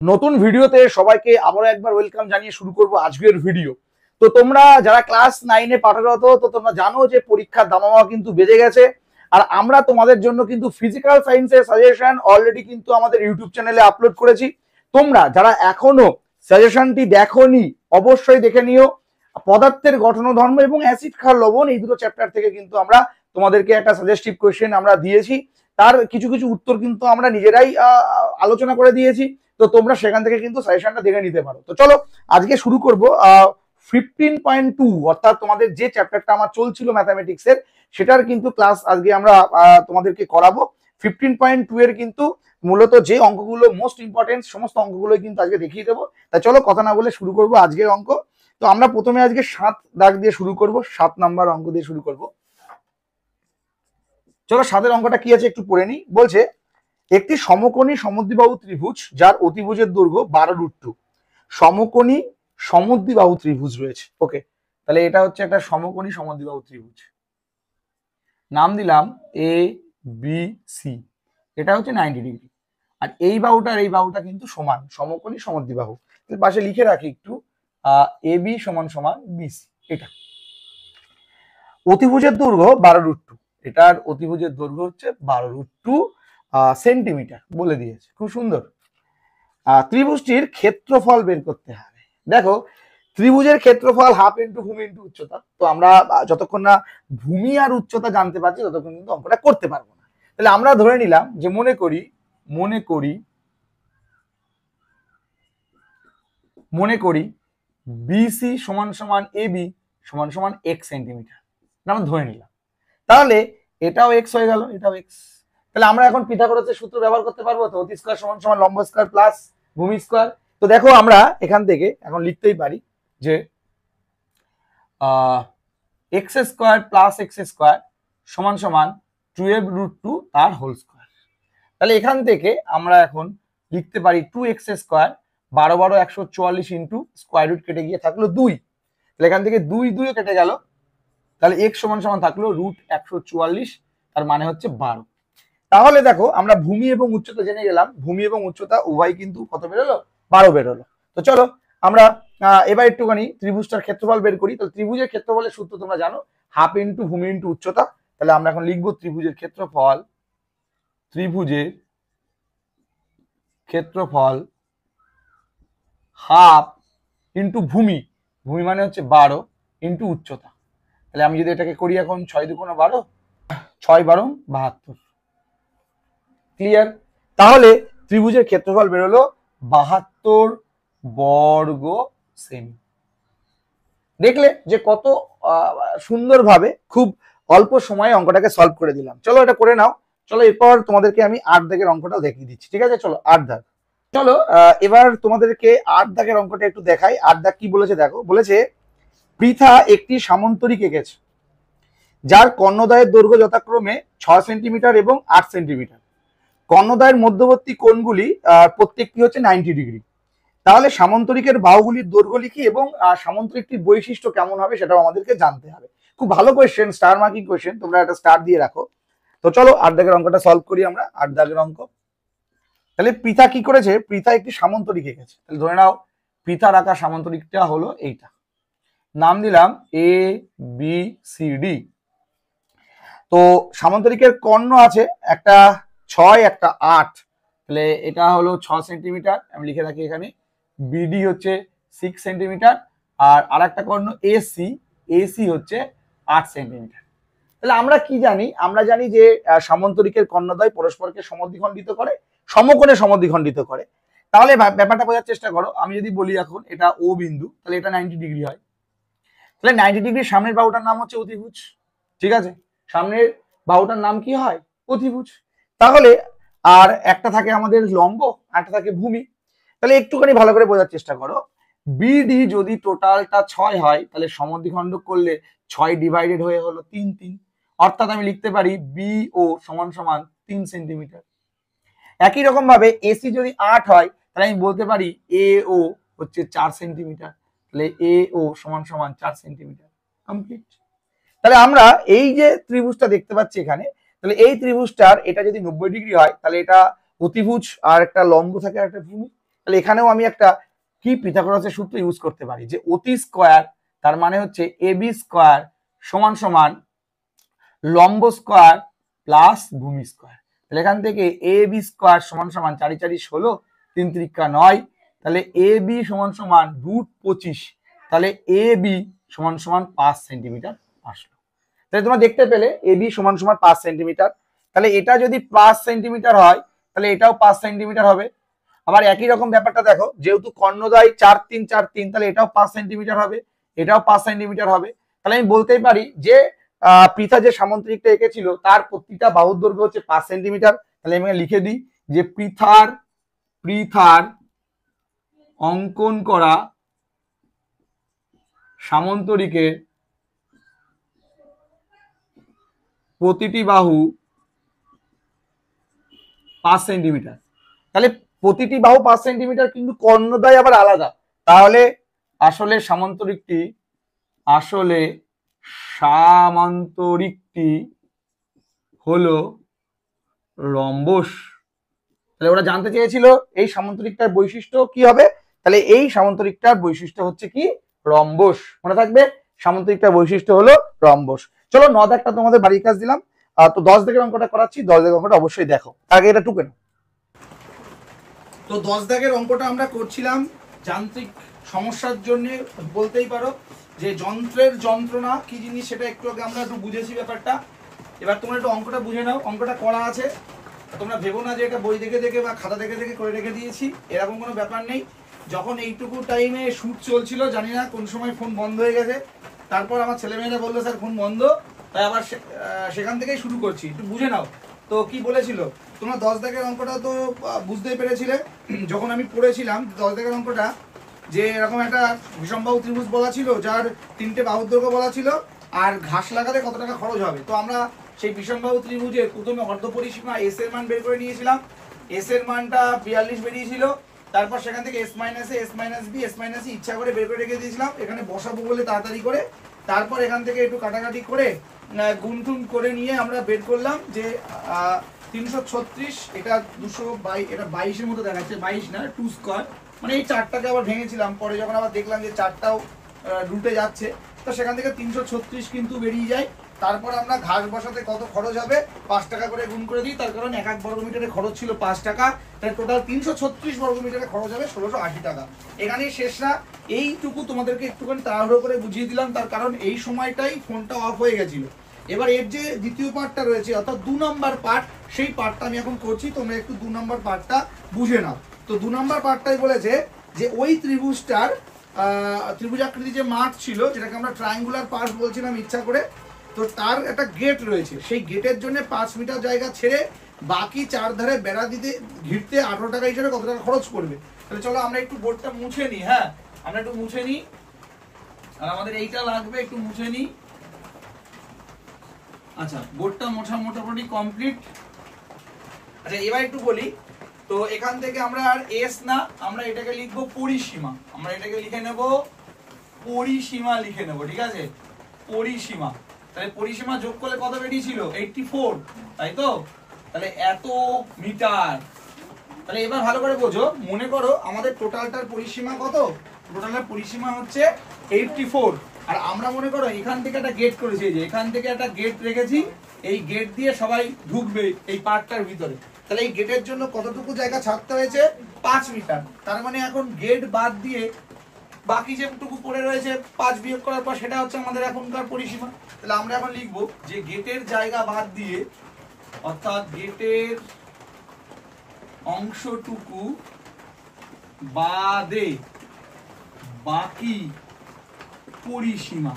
নতুন ভিডিওতে সবাইকে আবারও একবার ওয়েলকাম জানিয়ে শুরু করব আজকের ভিডিও। তো তোমরা যারা ক্লাস 9-এ পাঠরত, তো তোমরা জানো যে পরীক্ষার দামামা কিন্তু বেজে গেছে। আর আমরা তোমাদের জন্য কিন্তু ফিজিক্যাল সায়েন্সের সাজেশন অলরেডি কিন্তু আমাদের ইউটিউব চ্যানেলে আপলোড করেছি। তোমরা যারা এখনো সাজেশনটি দেখোনি অবশ্যই দেখে নিও। পদার্থের গঠন ও ধর্ম এবং অ্যাসিড ক্ষার লবণ, এই দুটো চ্যাপ্টার থেকে কিন্তু আমরা তোমাদেরকে একটা সাজেস্টিভ কোয়েশ্চেন আমরা দিয়েছি। তার কিছু কিছু উত্তর কিন্তু আমরা নিজেরাই আলোচনা করে দিয়েছি। তো তোমরা সেখান থেকে কিন্তু সাজেশনটা দেখে নিতে পারো। তো চলো আজকে শুরু করব 15.2, অর্থাৎ তোমাদের যে চ্যাপ্টারটা আমার চলছিল ম্যাথামেটিক্সের, সেটার কিন্তু ক্লাস আজকে আমরা তোমাদেরকে করাবো। 15.2 এর কিন্তু মূলত যে অঙ্কগুলো মোস্ট ইম্পর্টেন্ট, সমস্ত অঙ্কগুলো কিন্তু আজকে দেখিয়ে দেবো। তাই চলো কথা না বলে শুরু করবো আজকের অঙ্ক। তো আমরা প্রথমে আজকে 7 দাগ দিয়ে শুরু করব, 7 নাম্বার অঙ্ক দিয়ে শুরু করব। চলো 7-এর অঙ্কটা কি আছে একটু পড়ে নিই। বলছে একটি সমকোণী সমদ্বিবাহু ত্রিভুজ যার অতিভুজের দৈর্ঘ্য 12√2। সমকোণী সমদ্বিবাহু ত্রিভুজ রয়েছে। ওকে, তাহলে এটা হচ্ছে একটা সমকোণী সমদ্বিবাহু ত্রিভুজ, নাম দিলাম এ বি সি। এটা হচ্ছে 90 ডিগ্রি। আর এই বাহুটা আর এই বাহুটা কিন্তু সমান, সমকোণী সমদ্বিবাহু। পাশে লিখে রাখি একটু, এ বি সমান সমান বিসি। এটা অতিভুজের দৈর্ঘ্য 12√2। এটার অতিভুজের দৈর্ঘ্য হচ্ছে 12√2 সেন্টিমিটার বলে দিয়েছে, খুব সুন্দর। ত্রিভুজটির ক্ষেত্রফল বের করতে হবে। দেখো, ত্রিভুজের ক্ষেত্রফল হাফ ইন্টু ভূমি ইন্টু উচ্চতা। তো আমরা যতক্ষণ না ভূমি আর উচ্চতা জানতে পারছি ততক্ষণ কিন্তু অঙ্কটা করতে পারবো না। তাহলে আমরা ধরে নিলাম যে মনে করি বিসি সমান সমান এ বি সমান সমান এক্স সেন্টিমিটার, আমরা ধরে নিলাম। তাহলে এটাও এক্স হয়ে গেল, এটাও এক্স। তাহলে আমরা এখন পিথাগোরাসের সূত্র ব্যবহার করতে পারবো তো, অতি স্কয়ার সমান সমান লম্ব স্কয়ার প্লাস ভূমি স্কয়ার। তো দেখো আমরা এখান থেকে এখন লিখতেই পারি যে x square plus x square সমান সমান 12√2 তার হোল স্কয়ার। তাহলে এখান থেকে আমরা এখন লিখতে পারি 2x square, 12 12 144 into square root কেটে গিয়ে থাকলো 2। তাহলে এখান থেকে 2 2 কেটে গেল। তাহলে x সমান সমান থাকলো √144, তার মানে হচ্ছে 12। তাহলে দেখো আমরা ভূমি এবং উচ্চতা জেনে গেলাম, ভূমি এবং উচ্চতা উভয় কিন্তু কত বেরোলো, 12 বেরোলো। তো চলো আমরা এবার একটুখানি ত্রিভুজটার ক্ষেত্রফল বের করি। তো ত্রিভুজের ক্ষেত্রফলের সূত্র তোমরা জানো, হাফ ইন্টু ভূমি ইন্টু উচ্চতা। তাহলে আমরা এখন লিখবো ত্রিভুজের ক্ষেত্রফল হাফ ইন্টু ভূমি মানে হচ্ছে 12 ইন্টু উচ্চতা। তাহলে আমি যদি এটাকে করি এখন 6 2 12, 6 12 72। ক্লিয়ার? তাহলে ত্রিভুজের ক্ষেত্রফল বেরোলো 72 বর্গ সেমি। দেখলে যে কত সুন্দরভাবে খুব অল্প সময়ে অঙ্কটাকে সলভ করে দিলাম। চলো এটা করে নাও। চলো এরপর তোমাদেরকে আমি 8 দাগের অঙ্কটাও দেখিয়ে দিচ্ছি, ঠিক আছে? চলো 8 দাগ। চলো এবার তোমাদেরকে 8 দাগের অঙ্কটা একটু দেখাই। 8 দাগ কি বলেছে দেখো, বলেছে পৃথা একটি সামন্তরিক এঁকেছে যার কর্ণদ্বয়ের দৈর্ঘ্য যথাক্রমে 6 সেন্টিমিটার এবং 8 সেন্টিমিটার। কর্ণদ্বয়ের মধ্যবর্তী কোণগুলি প্রত্যেকটি হচ্ছে 90 ডিগ্রি। তাহলে সামন্তরিকের বাহুগুলির দৈর্ঘ্য লিখি এবং সামন্তরিকটির বৈশিষ্ট্য কেমন হবে সেটাও আমাদেরকে জানতে হবে। খুব ভালো কোয়েশ্চেন, স্টার মার্কিং কোয়েশ্চেন, তোমরা একটা স্টার দিয়ে রাখো। তো চলো 8 দাগের অঙ্কটা সলভ করি আমরা। 8 দাগের অঙ্ক। তাহলে পৃথা কি করেছে, পৃথা একটি সামন্তরিক এঁকেছে। তাহলে ধরে নাও পৃথার আঁকা সামন্তরিকটা হলো এইটা, নাম দিলাম এ বি সি ডি। তো সামন্তরিকের কর্ণ আছে একটা 6 একটা 8। তাহলে এটা হলো 6 সেন্টিমিটার, আমি লিখে রাখি এখানে। বিডি হচ্ছে 6 সেন্টিমিটার, আর আরেকটা কর্ণ এসি হচ্ছে 8 সেন্টিমিটার। তাহলে আমরা কি জানি, আমরা জানি যে সামন্তরিকের কর্ণদ্বয় পরস্পরকে সমদ্বিখণ্ডিত করে, সমকোণে সমদ্বিখণ্ডিত করে। তাহলে ব্যাপারটা বোঝার চেষ্টা করো। আমি যদি বলি এখন এটা ও বিন্দু, তাহলে এটা 90 ডিগ্রি হয়। তাহলে 90 ডিগ্রির সামনের বাহুটার নাম হচ্ছে অতিভুজ, ঠিক আছে? সামনের বাহুটার নাম কি হয়, অতিভুজ। তাহলে আর একটা থাকে আমাদের লম্ব, একটা থাকে ভূমি। তাহলে একটুখানি ভালো করে বোঝার চেষ্টা করো। বিডি যদি টোটালটা 6 হয়, তাহলে সমদ্বিখণ্ডক করলে 6 ডিভাইডেড হয়ে হলো 3 3। অর্থাৎ আমি লিখতে পারি বিও সমান সমান 3 সেন্টিমিটার। একই রকম ভাবে এসি যদি 8 হয়, তাহলে আমি বলতে পারি এও হচ্ছে 4 সেন্টিমিটার। তাহলে এও সমান সমান 4 সেন্টিমিটার। কমপ্লিট। তাহলে আমরা এই যে ত্রিভুজটা দেখতে পাচ্ছি এখানে, তাহলে এই ত্রিভুজটার এটা যদি 90 ডিগ্রি হয়, তাহলে এটা অতিভুজ আর একটা লম্ব থাকে আর একটা ভূমি। তাহলে এখানেও আমি একটা কি পিথাগোরাসের সূত্র ইউজ করতে পারি, যে অতি স্কয়ার তার মানে হচ্ছে এবি স্কয়ার সমান সমান লম্ব স্কয়ার প্লাস ভূমি স্কয়ার। তাহলে এখান থেকে এ বি স্কয়ার সমান সমান 4 4 16 3 3 9, তাহলে এ বি সমান সমান √25, তাহলে এ বি সমান সমান 5 সেন্টিমিটার আসলো। তাহলে তোমরা দেখতে পেলে এ বি সমান সমান 5 সেন্টিমিটার। তাহলে এটা যদি 5 সেন্টিমিটার হয় তাহলে এটাও 5 সেন্টিমিটার হবে। আবার একই রকম ব্যাপারটা দেখো, যেহেতু কর্ণদ্বয় 4 3 4 3, তাহলে এটাও 5 সেন্টিমিটার হবে, এটাও 5 সেন্টিমিটার হবে। তাহলে আমি বলতেই পারি যে পৃথা যে সামন্তরিকটা এঁকেছিল তার প্রতিটা বাহুর দৈর্ঘ্য হচ্ছে 5 সেন্টিমিটার। তাহলে আমি লিখে দিই যে পৃথার অঙ্কন করা সামন্তরিকের প্রতিটি বাহু 5 সেন্টিমিটার। তাহলে প্রতিটি বাহু 5 সেন্টিমিটার, কিন্তু কর্ণদ্বয় আবার আলাদা। তাহলে আসলে সামান্তরিকটি হলো রম্বস। তাহলে ওরা জানতে চেয়েছিল এই সামান্তরিকটার বৈশিষ্ট্য কি হবে। তাহলে এই সামান্তরিকটার বৈশিষ্ট্য হচ্ছে কি, রম্বস। মনে থাকবে, সামান্তরিকটার বৈশিষ্ট্য হলো রম্বস। চলো 9 দাগটা তোমাদের বাড়ির কাজ দিলাম। তো 10 দাগের অঙ্কটা করাচ্ছি, 10 দাগের অঙ্কটা অবশ্যই দেখো, আগে এটা টুকে নাও। তো 10 দাগের অঙ্কটা আমরা করছিলাম যান্ত্রিক সমস্যার জন্য, বলতেই পারো যে যন্ত্রের যন্ত্রণা কি জিনিস সেটা একটু আগে আমরা একটু বুঝেছি ব্যাপারটা। এবার তোমরা একটু অঙ্কটা বুঝে নাও। অঙ্কটা করা আছে, তোমরা ভেবো না যে এটা বই দেখে দেখে বা খাতা দেখে দেখে করে রেখে দিয়েছি, এরকম কোনো ব্যাপার নেই। যখন এইটুকু টাইমে শুট চলছিল, জানি না কোন সময় ফোন বন্ধ হয়ে গেছে, তারপর আমার ছেলেমেয়েরা বললো স্যার ফোন বন্ধ, তাই আবার সেখান থেকেই শুরু করছি, একটু বুঝে নাও। তো কি বলেছিল, তোমরা 10 দাগের অঙ্কটা তো বুঝতেই পেরেছিলে যখন আমি পড়েছিলাম 10 দাগের অঙ্কটা, যে এরকম একটা বিষমবাহু ত্রিভুজ বলা ছিল, যার 3টে বাহুর দৈর্ঘ্য বলা ছিল, আর ঘাস লাগাতে কত টাকা খরচ হবে। তো আমরা সেই বিষমবাহু ত্রিভুজের প্রথমে অর্ধপরিসীমা এস এর মান বের করে নিয়েছিলাম। এস এর মানটা 42 বেরিয়েছিল। তারপর সেখান থেকে S minus A, S minus B, S minus C ইচ্ছা করে বের করে রেখে দিয়েছিলাম, এখানে বসাবো বলে তাড়াতাড়ি করে। তারপর এখান থেকে একটু কাটাকাটি করে গুনটুন করে নিয়ে আমরা বের করলাম যে 336, এটা 222, এটা 22-এর মতো দেখাচ্ছে, 22 না 2 স্কয়ার, মানে এই চারটাকে আবার ভেঙেছিলাম। পরে যখন আবার দেখলাম যে চারটাও রুটে যাচ্ছে, তো সেখান থেকে 336 কিন্তু বেরিয়ে যায়। তারপর আমরা ঘাস বসাতে কত খরচ হবে 5 টাকা করে গুণ করে দিই, তার কারণ 1 বর্গ মিটারে খরচ ছিল 5 টাকা, তাই টোটাল 336 বর্গ মিটারে খরচ হবে 1680 টাকা। এখানেই শেষ না, এইটুকু তোমাদেরকে একটুখানি তাড়াহুড়ো করে বুঝিয়ে দিলাম, তার কারণ এই সময়টাই ফোনটা অফ হয়ে গেছিল। এবার এর যে দ্বিতীয় পার্টটা রয়েছে, অর্থাৎ 2 নম্বর পার্ট, সেই পার্টটা আমি এখন করছি, তোমরা একটু 2 নম্বর পার্টটা বুঝে নাও। তো 2 নম্বর পার্টটাই বলেছে যে ওই ত্রিভুজটার ত্রিভুজাকৃতি যে মাঠ ছিল, যেটাকে আমরা ট্রায়াঙ্গুলার পার্ট বলছিলাম ইচ্ছা করে, তো তার একটা গেট রয়েছে, সেই গেটের জন্য 5 মিটার জায়গা ছেড়ে বাকি 4 ধারে বেড়া দিতে ঘিরতে 18 টাকা হিসেবে কত টাকা খরচ করবে। তাহলে চলো আমরা একটু বোর্ডটা মুছে নিই। হ্যাঁ, আমরা একটু মুছে নিই, আর আমাদের এইটা লাগবে, একটু মুছে নিই। আচ্ছা, বোর্ডটা মোটামুটি কমপ্লিট। আচ্ছা, এবার একটু বলি, তো এখান থেকে আমরা আর এস না, আমরা এটাকে লিখবো পরিসীমা। আমরা এটাকে লিখে নেব পরিসীমা, লিখে নেব, ঠিক আছে, পরিসীমা। তাহলে পরিসীমা যোগ করলে কত বেরিয়েছিল 84, তাই তো। তাহলে এত মিটার। তাহলে এবার ভালো করে বোঝো, মনে করো আমাদের টোটালটার পরিসীমা কত, টোটালের পরিসীমা হচ্ছে 84। আর আমরা মনে করো এখান থেকে একটা গেট করেছি, যে এখান থেকে একটা গেট রেখেছি, এই গেট দিয়ে সবাই ঢুকবে এই পার্কটার ভিতরে। তাহলে এই গেটের জন্য কতটুকু জায়গা ছাড়তে হয়েছে 5 মিটার। তার মানে এখন গেট বাদ দিয়ে বাকি যেটুকু পড়ে রয়েছে 5 বিয়োগ করার পর সেটা হচ্ছে আমাদের এখনকার পরিসীমা। তাহলে আমরা এখন লিখবো যে গেটের জায়গা বাদ দিয়ে, অর্থাৎ গেটের অংশটুকু বাদে বাকি পরিসীমা,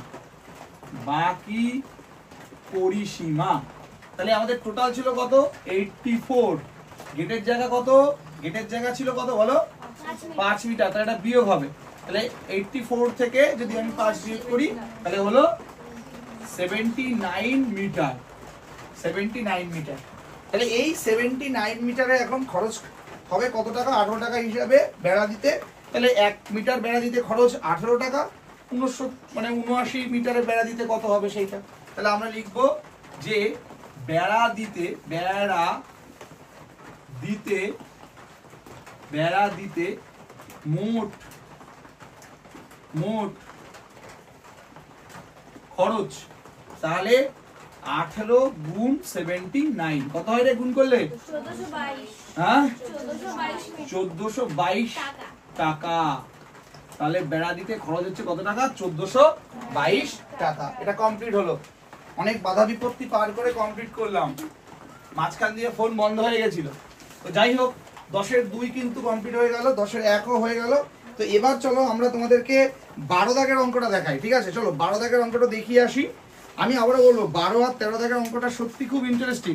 বাকি পরিসীমা। তাহলে আমাদের টোটাল ছিল কত 84, গেটের জায়গা কত, গেটের জায়গা ছিল কত বলো 5 মিটার, তাহলে এটা বিয়োগ হবে। তাহলে 84 থেকে যদি আমি 5 বিয়োগ করি তাহলে হলো 79 মিটার, 79 মিটার। তাহলে এই 79 মিটারে এখন খরচ হবে কত টাকা, 18 টাকা হিসাবে বেড়া দিতে। তাহলে 1 মিটার বেড়া দিতে খরচ 18 টাকা, 79 মিটারে বেড়া দিতে কত হবে সেইটা। তাহলে আমরা লিখবো যে বেড়া দিতে মোট মোট খরচ, তাহলে 18 গুণ 79 কত হয় রে গুণ করলে? 1422। হ্যাঁ 1422 টাকা। তাহলে বেড়া দিতে খরচ হচ্ছে কত টাকা? 1422 টাকা। এটা কমপ্লিট হলো। অনেক বাধা বিপত্তি পার করে কমপ্লিট করলাম, মাঝখান দিয়ে ফোন বন্ধ হয়ে গেছিল। তো যাই হোক, 10-এর 2 কিন্তু কমপ্লিট হয়ে গেল, 10-এর 1ও হয়ে গেল। তো এবার চলো আমরা তোমাদেরকে 12 দাগের অঙ্কটা দেখাই, ঠিক আছে? চলো 12 দাগের অঙ্কটা দেখিয়ে আসি। আমি আবারও বলবো 12 আর 13 দাগের অঙ্কটা সত্যি খুব ইন্টারেস্টিং।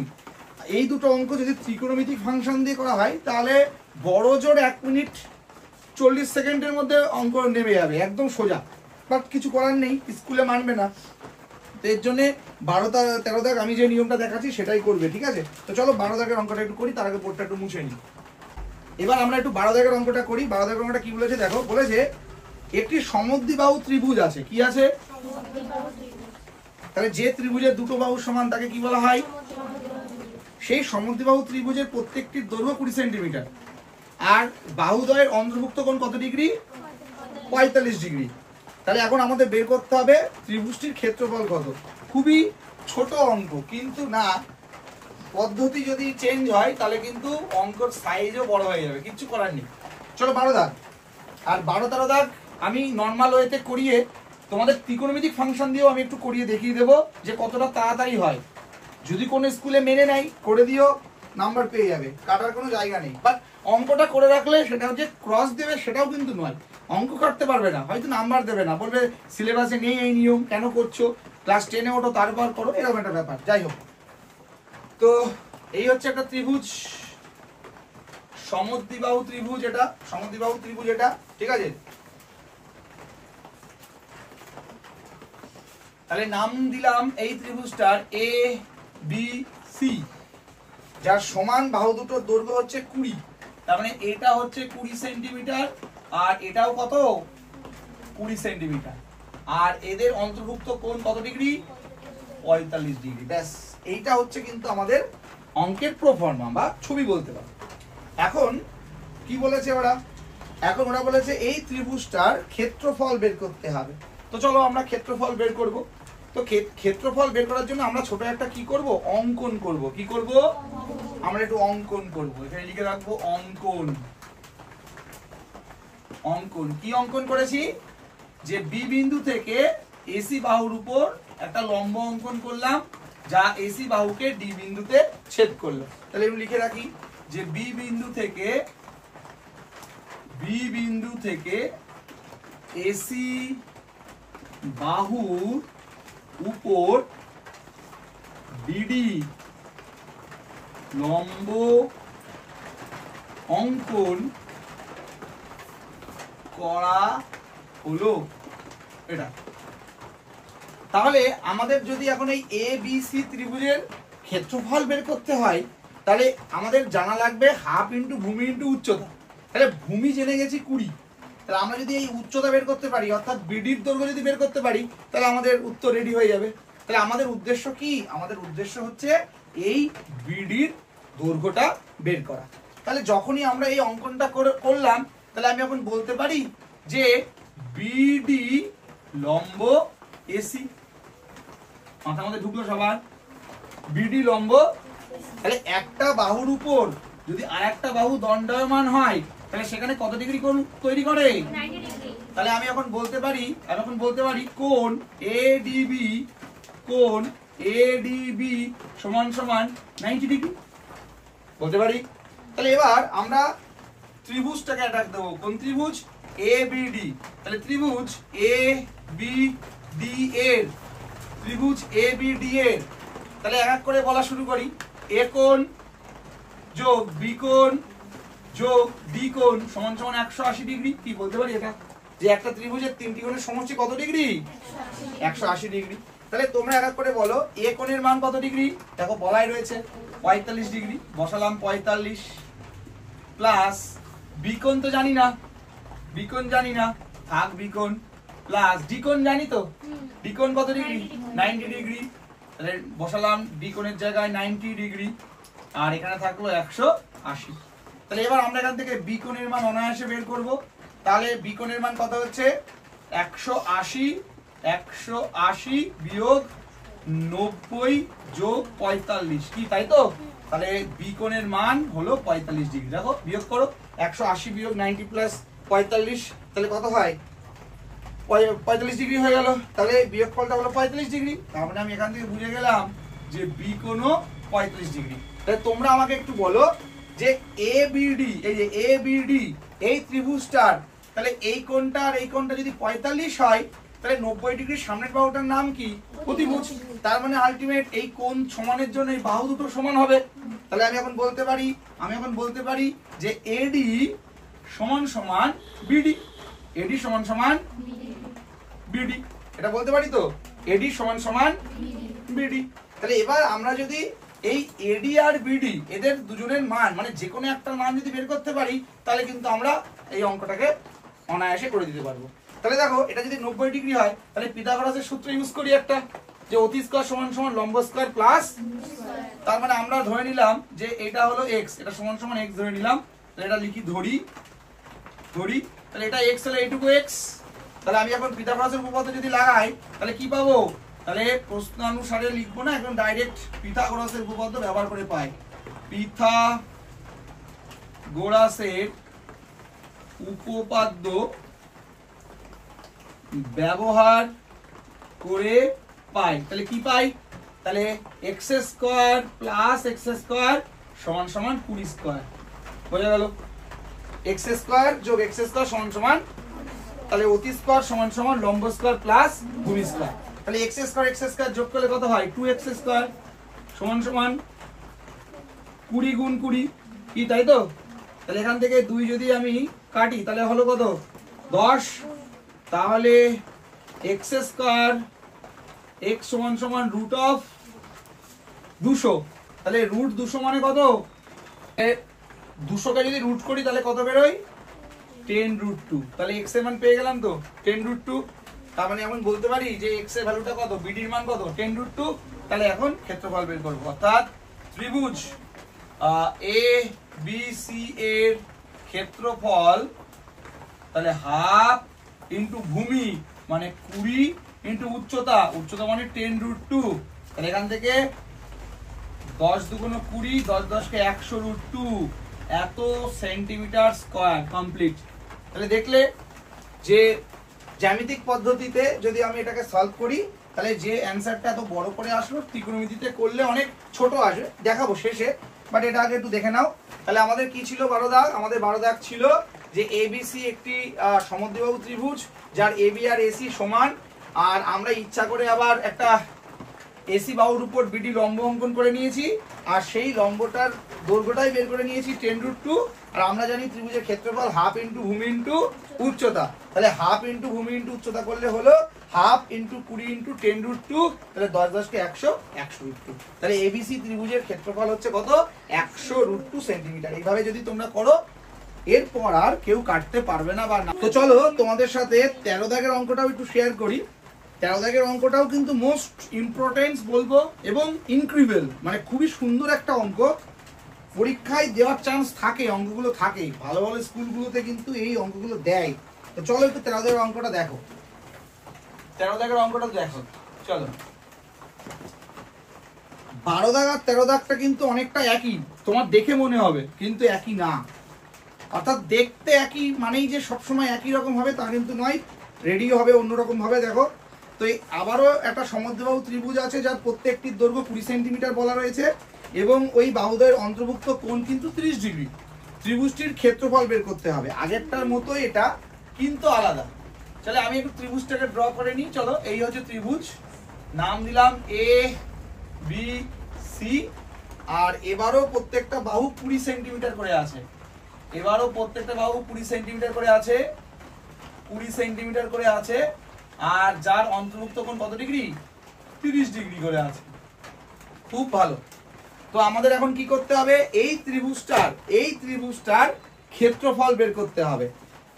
এই দুটো অঙ্ক যদি ত্রিকোণমিতিক ফাংশন দিয়ে করা হয় তাহলে বড় জোর 1 মিনিট 40 সেকেন্ডের মধ্যে অঙ্ক নেমে যাবে, একদম সোজা। বাট কিছু করার নেই, স্কুলে মানবে না। তো এর জন্য 12-13 দাগ আমি যে নিয়মটা দেখাচ্ছি সেটাই করবে, ঠিক আছে? তো চলো 12 দাগের অঙ্কটা একটু করি, তার আগে বোর্ডটা একটু মুছে নিই। এবার আমরা একটু 12 দাগের অঙ্কটা করি। 12 দাগের অঙ্কটা কি বলেছে দেখো, বলেছে একটি সমদ্বিবাহু ত্রিভুজ আছে। কি আছে? তাহলে যে ত্রিভুজের দুটো বাহু সমান তাকে কি বলা হয়? সেই সমদ্বিবাহু ত্রিভুজের প্রত্যেকটির দৈর্ঘ্য 20 সেন্টিমিটার, আর বাহুদ্বয়ের অন্তর্ভুক্ত কোণ কত ডিগ্রি? 45 ডিগ্রি। তাহলে এখন আমাদের বের করতে হবে ত্রিভুজটির ক্ষেত্রফল কত। খুবই ছোট অঙ্ক, কিন্তু না, পদ্ধতি যদি চেঞ্জ হয় তাহলে কিন্তু অঙ্কর সাইজও বড় হয়ে যাবে, কিচ্ছু করার নেই। চলো 12 দাগ। আর 12-13 দাগ আমি নর্মাল ওয়েতে করিয়ে তোমাদের ত্রিকোণমিতিক ফাংশন দিয়েও আমি একটু করিয়ে দেখিয়ে দেবো যে কতটা তাড়াতাড়ি হয়। যদি কোনো স্কুলে মেনে নেয় করে দিও, নাম্বার পেয়ে যাবে, কাটার কোনো জায়গা নেই। বাট অঙ্কটা করে রাখলে সেটা যে ক্রস দেবে সেটাও কিন্তু নয়, অঙ্ক কাটতে পারবে না, হয়তো নাম্বার দেবে না, বলবে সিলেবাসে নেই এই নিয়ম, কেন করছো, ক্লাস 10-এ ওঠো তারপর করো, এরকম একটা ব্যাপার। যাই হোক, তো এই হচ্ছে একটা ত্রিভুজ, সমদ্বিবাহু ত্রিভুজ, এটা সমদ্বিবাহু ত্রিভুজ এটা, ঠিক আছে? তাহলে নাম দিলাম এই ত্রিভুজটার এ বি সি, যার সমান বাহু দুটোর দৈর্ঘ্য হচ্ছে 20। তার মানে এটা হচ্ছে 20 সেন্টিমিটার আর এটাও কত? 20 সেন্টিমিটার। আর এদের অন্তর্ভুক্ত কোণ কত ডিগ্রি? 45 ডিগ্রি। ব্যাস, এইটা হচ্ছে কিন্তু আমাদের অঙ্কের প্রোফর্মা বা ছবি বলতে পারো। এখন কি বলেছে ওরা? এখন ওরা বলেছে এই ত্রিভুজটার ক্ষেত্রফল বের করতে হবে। তো চলো আমরা ক্ষেত্রফল বের করব। তো ক্ষেত্রফল বের করার জন্য আমরা ছোট একটা কি করব? অঙ্কন করব। কি করব? আমরা একটু অঙ্কন করব। এখানে লিখে রাখবো অঙ্কন। অঙ্কন কি অঙ্কন করেছি? যে বি বিন্দু থেকে এসি বাহুর উপর একটা লম্ব অঙ্কন করলাম, যা এসি বাহুকে ডি বিন্দুতে ছেদ করলো। তাহলে আমি লিখে রাখি যে বি বিন্দু থেকে এসি বাহুর উপর বিডি লম্ব অঙ্কন করা হলো। এটা তাহলে আমাদের যদি এখন এই এ বি সি ত্রিভুজের ক্ষেত্রফল বের করতে হয় তাহলে আমাদের জানা লাগবে হাফ ইন্টু ভূমি ইন্টু উচ্চতা। তাহলে ভূমি জেনে গেছি 20, তাহলে আমরা যদি এই উচ্চতা বের করতে পারি, অর্থাৎ বিডির দৈর্ঘ্য যদি বের করতে পারি, তাহলে আমাদের উত্তর রেডি হয়ে যাবে। তাহলে আমাদের উদ্দেশ্য কি? আমাদের উদ্দেশ্য হচ্ছে এই বিডির দৈর্ঘ্যটা বের করা। তাহলে যখনই আমরা এই অঙ্কনটা করলাম, তাহলে আমি এখন বলতে পারি যে বিডি লম্ব এসি। মাথার মধ্যে ঢুকলো সবার? বিডি লম্ব। তাহলে একটা বাহুর উপর যদি আরেকটা বাহু দণ্ডায়মান হয় তাহলে সেখানে কত ডিগ্রি কোণ তৈরি করে? 90 ডিগ্রি। তাহলে আমি এখন বলতে পারি কোণ এডিবি সমান সমান 90 ডিগ্রি বলতে পারি। তাহলে এবার আমরা ত্রিভুজটাকে অ্যাটাক দেবো। কোন ত্রিভুজ? এবিডি। তাহলে ত্রিভুজ এবিডি এর তাহলে এক এক করে বলা শুরু করি। এ কোণ যোগ বি কোণ যোগ ডি কোণ সমান সমান 180 ডিগ্রি। কি বলতে পারি এটা? যে একটা ত্রিভুজের তিনটি কোণের সমষ্টি কত ডিগ্রি? 180 ডিগ্রি। তাহলে তোমরা এক এক করে বলো এ কোণের মান কত ডিগ্রি? দেখো বলাই রয়েছে 45 ডিগ্রি, বসালাম 45 প্লাস বি কোণ তো জানি না, থাক বি কোণ প্লাস ডি কোণ জানি তো, ডি কোণ কত ডিগ্রি? 90 ডিগ্রি। তাহলে বসালাম ডি কোণের জায়গায় 90 ডিগ্রি আর এখানে থাকলো 180। তাহলে এবার আমরা এখান থেকে বি কোণের মান অনায়াসে বের করব। তাহলে বি কোণের মান কত হচ্ছে 180 বিয়োগ 90 যোগ 45, কি তাই তো? তাহলে বি কোণের মান হলো 45 ডিগ্রি। দেখো বিয়োগ করো, 180 বিয়োগ 90 প্লাস 45, তাহলে কত হয় 45 ডিগ্রি হয়ে গেল। তাহলে বিয়োগফলটা হলো 45 ডিগ্রি। তার মানে আমি এখান থেকে বুঝে গেলাম যে বি কোণও 45 ডিগ্রি। তাহলে তোমরা আমাকে একটু বলো যে এবিডি, এই যে এবিডি এই ত্রিভুজটার, তাহলে এই কোণটা আর এই কোণটা যদি 45 হয়, তাহলে 90 ডিগ্রির সামনের বাহুটার নাম কি? অতিভুজ। তার মানে আলটিমেট এই কোণ সমানের জন্য এই বাহু দুটো সমান হবে। তাহলে আমি এখন বলতে পারি যে এডি সমান সমান বিডি, এডি সমান সমান বিডি, এটা বলতে পারি তো, এডি সমান সমান বিডি। তাহলে এবার আমরা যদি এই এডি আর বিডি এদের দুজনের মান, মানে যে কোনো একটা মান যদি বের করতে পারি, তাহলে কিন্তু আমরা এই অঙ্কটাকে অনায়াসে করে দিতে পারবো। তাহলে দেখো এটা যদি 90 ডিগ্রি হয়, তাহলে পিথাগোরাসের সূত্র ইউজ করি একটা, যে অতি স্কয়ার সমান সমান লম্ব স্কয়ার প্লাস, তার মানে আমরা ধরে নিলাম যে এটা হলো x, এটা সমান সমান x ধরে নিলাম। তাহলে এটা লিখি ধরি, তাহলে এটা x হলে এইটুকু x। তাহলে আমি এখন পিথাগোরাসের উপপাদ্য যদি লাগাই, তাহলে কি পাবো? তাহলে প্রশ্নানুসারে লিখবো না, একদম ডাইরেক্ট পিথাগোরাসের উপপাদ্য ব্যবহার করে পাই। পিথাগোরাসের উপপাদ্য ব্যবহার করে পাই। তাহলে কি পাই? তাহলে x square plus x square সমান সমান 20 স্কয়ার হয়ে গেল। x স্কয়ার যোগ x স্কয়ার সমান সমান, তাহলে অতি স্কয়ার সমান সমান লম্ব স্কয়ার প্লাস ভূমি স্কয়ার। তাহলে x স্কয়ার যোগ করলে কত হয়? 2x স্কয়ার সমান সমান 20 গুণ 20, কি তাই তো? তাহলে এখান থেকে 2 যদি আমি কাটি, তাহলে হলো কত? 10। তাহলে x স্কয়ার x সমান সমান রুট অফ 200। তাহলে রুট 200 মানে কত? 200 কে যদি রুট করি তাহলে কত বেরোয়? 10√2। তাহলে x এর মান পেয়ে গেলাম তো 10√2। তার মানে এখন বলতে পারি যে x এর ভ্যালুটা কত, বিডি এর মান কত? 10√2। তাহলে এখন ক্ষেত্রফল বের করব, অর্থাৎ ত্রিভুজ এ বি সি এর ক্ষেত্রফল, তাহলে হাফ ইন্টু ভূমি মানে 20 ইন্টু উচ্চতা মানে 10√2। তাহলে এখান থেকে 10 দুগুণ 20, 10 10 কে 100√2, এত সেন্টিমিটার স্কয়ার কমপ্লিট। তাহলে দেখলে যে জ্যামিতিক পদ্ধতিতে যদি আমি এটাকে সলভ করি, তাহলে যে অ্যান্সারটা এত বড় করে আসলো, ত্রিকোণমিতিতে করলে অনেক ছোট আসবে, দেখাবো শেষে, বাট এটা আগে একটু দেখে নাও। তাহলে আমাদের কি ছিল 12 দাগ? আমাদের 12 দাগ ছিল যে এবিসি একটি সমদ্বিবাহু ত্রিভুজ, যার এবি আর এসি সমান, আর আমরা ইচ্ছা করে আবার একটা এসি বাহুর উপর বিডি লম্ব অঙ্কন করে নিয়েছি, আর সেই লম্বটার দৈর্ঘ্যটাই বের করে নিয়েছি 10√2। আর আমরা জানি ত্রিভুজের ক্ষেত্রফল হাফ ইন্টু ভূমি ইন্টু উচ্চতা। তাহলে হাফ ইন্টু ভূমি ইন্টু উচ্চতা করলে হলো হাফ ইন্টু 20 ইন্টু 10√2, তাহলে 10 10 কে 100, 100√2। তাহলে এবিসি ত্রিভুজের ক্ষেত্রফল হচ্ছে কত? 100√2 সেন্টিমিটার। এইভাবে যদি তোমরা করো, এরপর আর কেউ কাটতে পারবে না বা না। তো চলো তোমাদের সাথে 13 দাগের অঙ্কটাও একটু শেয়ার করি। 13 দাগের অঙ্কটাও কিন্তু মোস্ট ইম্পর্টেন্ট বলবো, এবং ইনক্রিবল, মানে খুবই সুন্দর একটা অঙ্ক। পরীক্ষায় দেওয়ার চান্স থাকে, অঙ্কগুলো থাকে, ভালো ভালো স্কুলগুলোতে কিন্তু এই অঙ্কগুলো দেয়। তো চলো একটু 13 দাগের অঙ্কটা দেখো। 13 দাগের অঙ্কটা দেখো, চলো। 12 দাগ আর 13 দাগটা কিন্তু অনেকটা একই, তোমার দেখে মনে হবে, কিন্তু একই না। অর্থাৎ দেখতে একই মানেই যে সবসময় একই রকম হবে তা কিন্তু নয়, রেডিও হবে অন্যরকম ভাবে। দেখো তো আবারও একটা সমদ্বিবাহু ত্রিভুজ আছে, যার প্রত্যেকটির দৈর্ঘ্য 20 সেন্টিমিটার বলা রয়েছে, এবং ওই বাহুদ্বয়ের অন্তর্ভুক্ত কোণ কিন্তু 30 ডিগ্রি। ত্রিভুজটির ক্ষেত্রফল বের করতে হবে। আগেরটার মতো এটা কিন্তু আলাদা। চলে আমি একটু ত্রিভুজটাকে ড্র করে নিই। চলো, এই হচ্ছে ত্রিভুজ, নাম দিলাম এ বি সি। আর এবারও প্রত্যেকটা বাহু 20 সেন্টিমিটার করে আছে, এবারও প্রত্যেকটা বাহু 20 সেন্টিমিটার করে আছে, 20 সেন্টিমিটার করে আছে। আর যার অন্তর্ভুক্ত কোণ কত ডিগ্রি? 30 ডিগ্রি করে আছে। খুব ভালো। তো আমাদের এখন কি করতে হবে? এই ত্রিভুজটার ক্ষেত্রফল বের করতে হবে।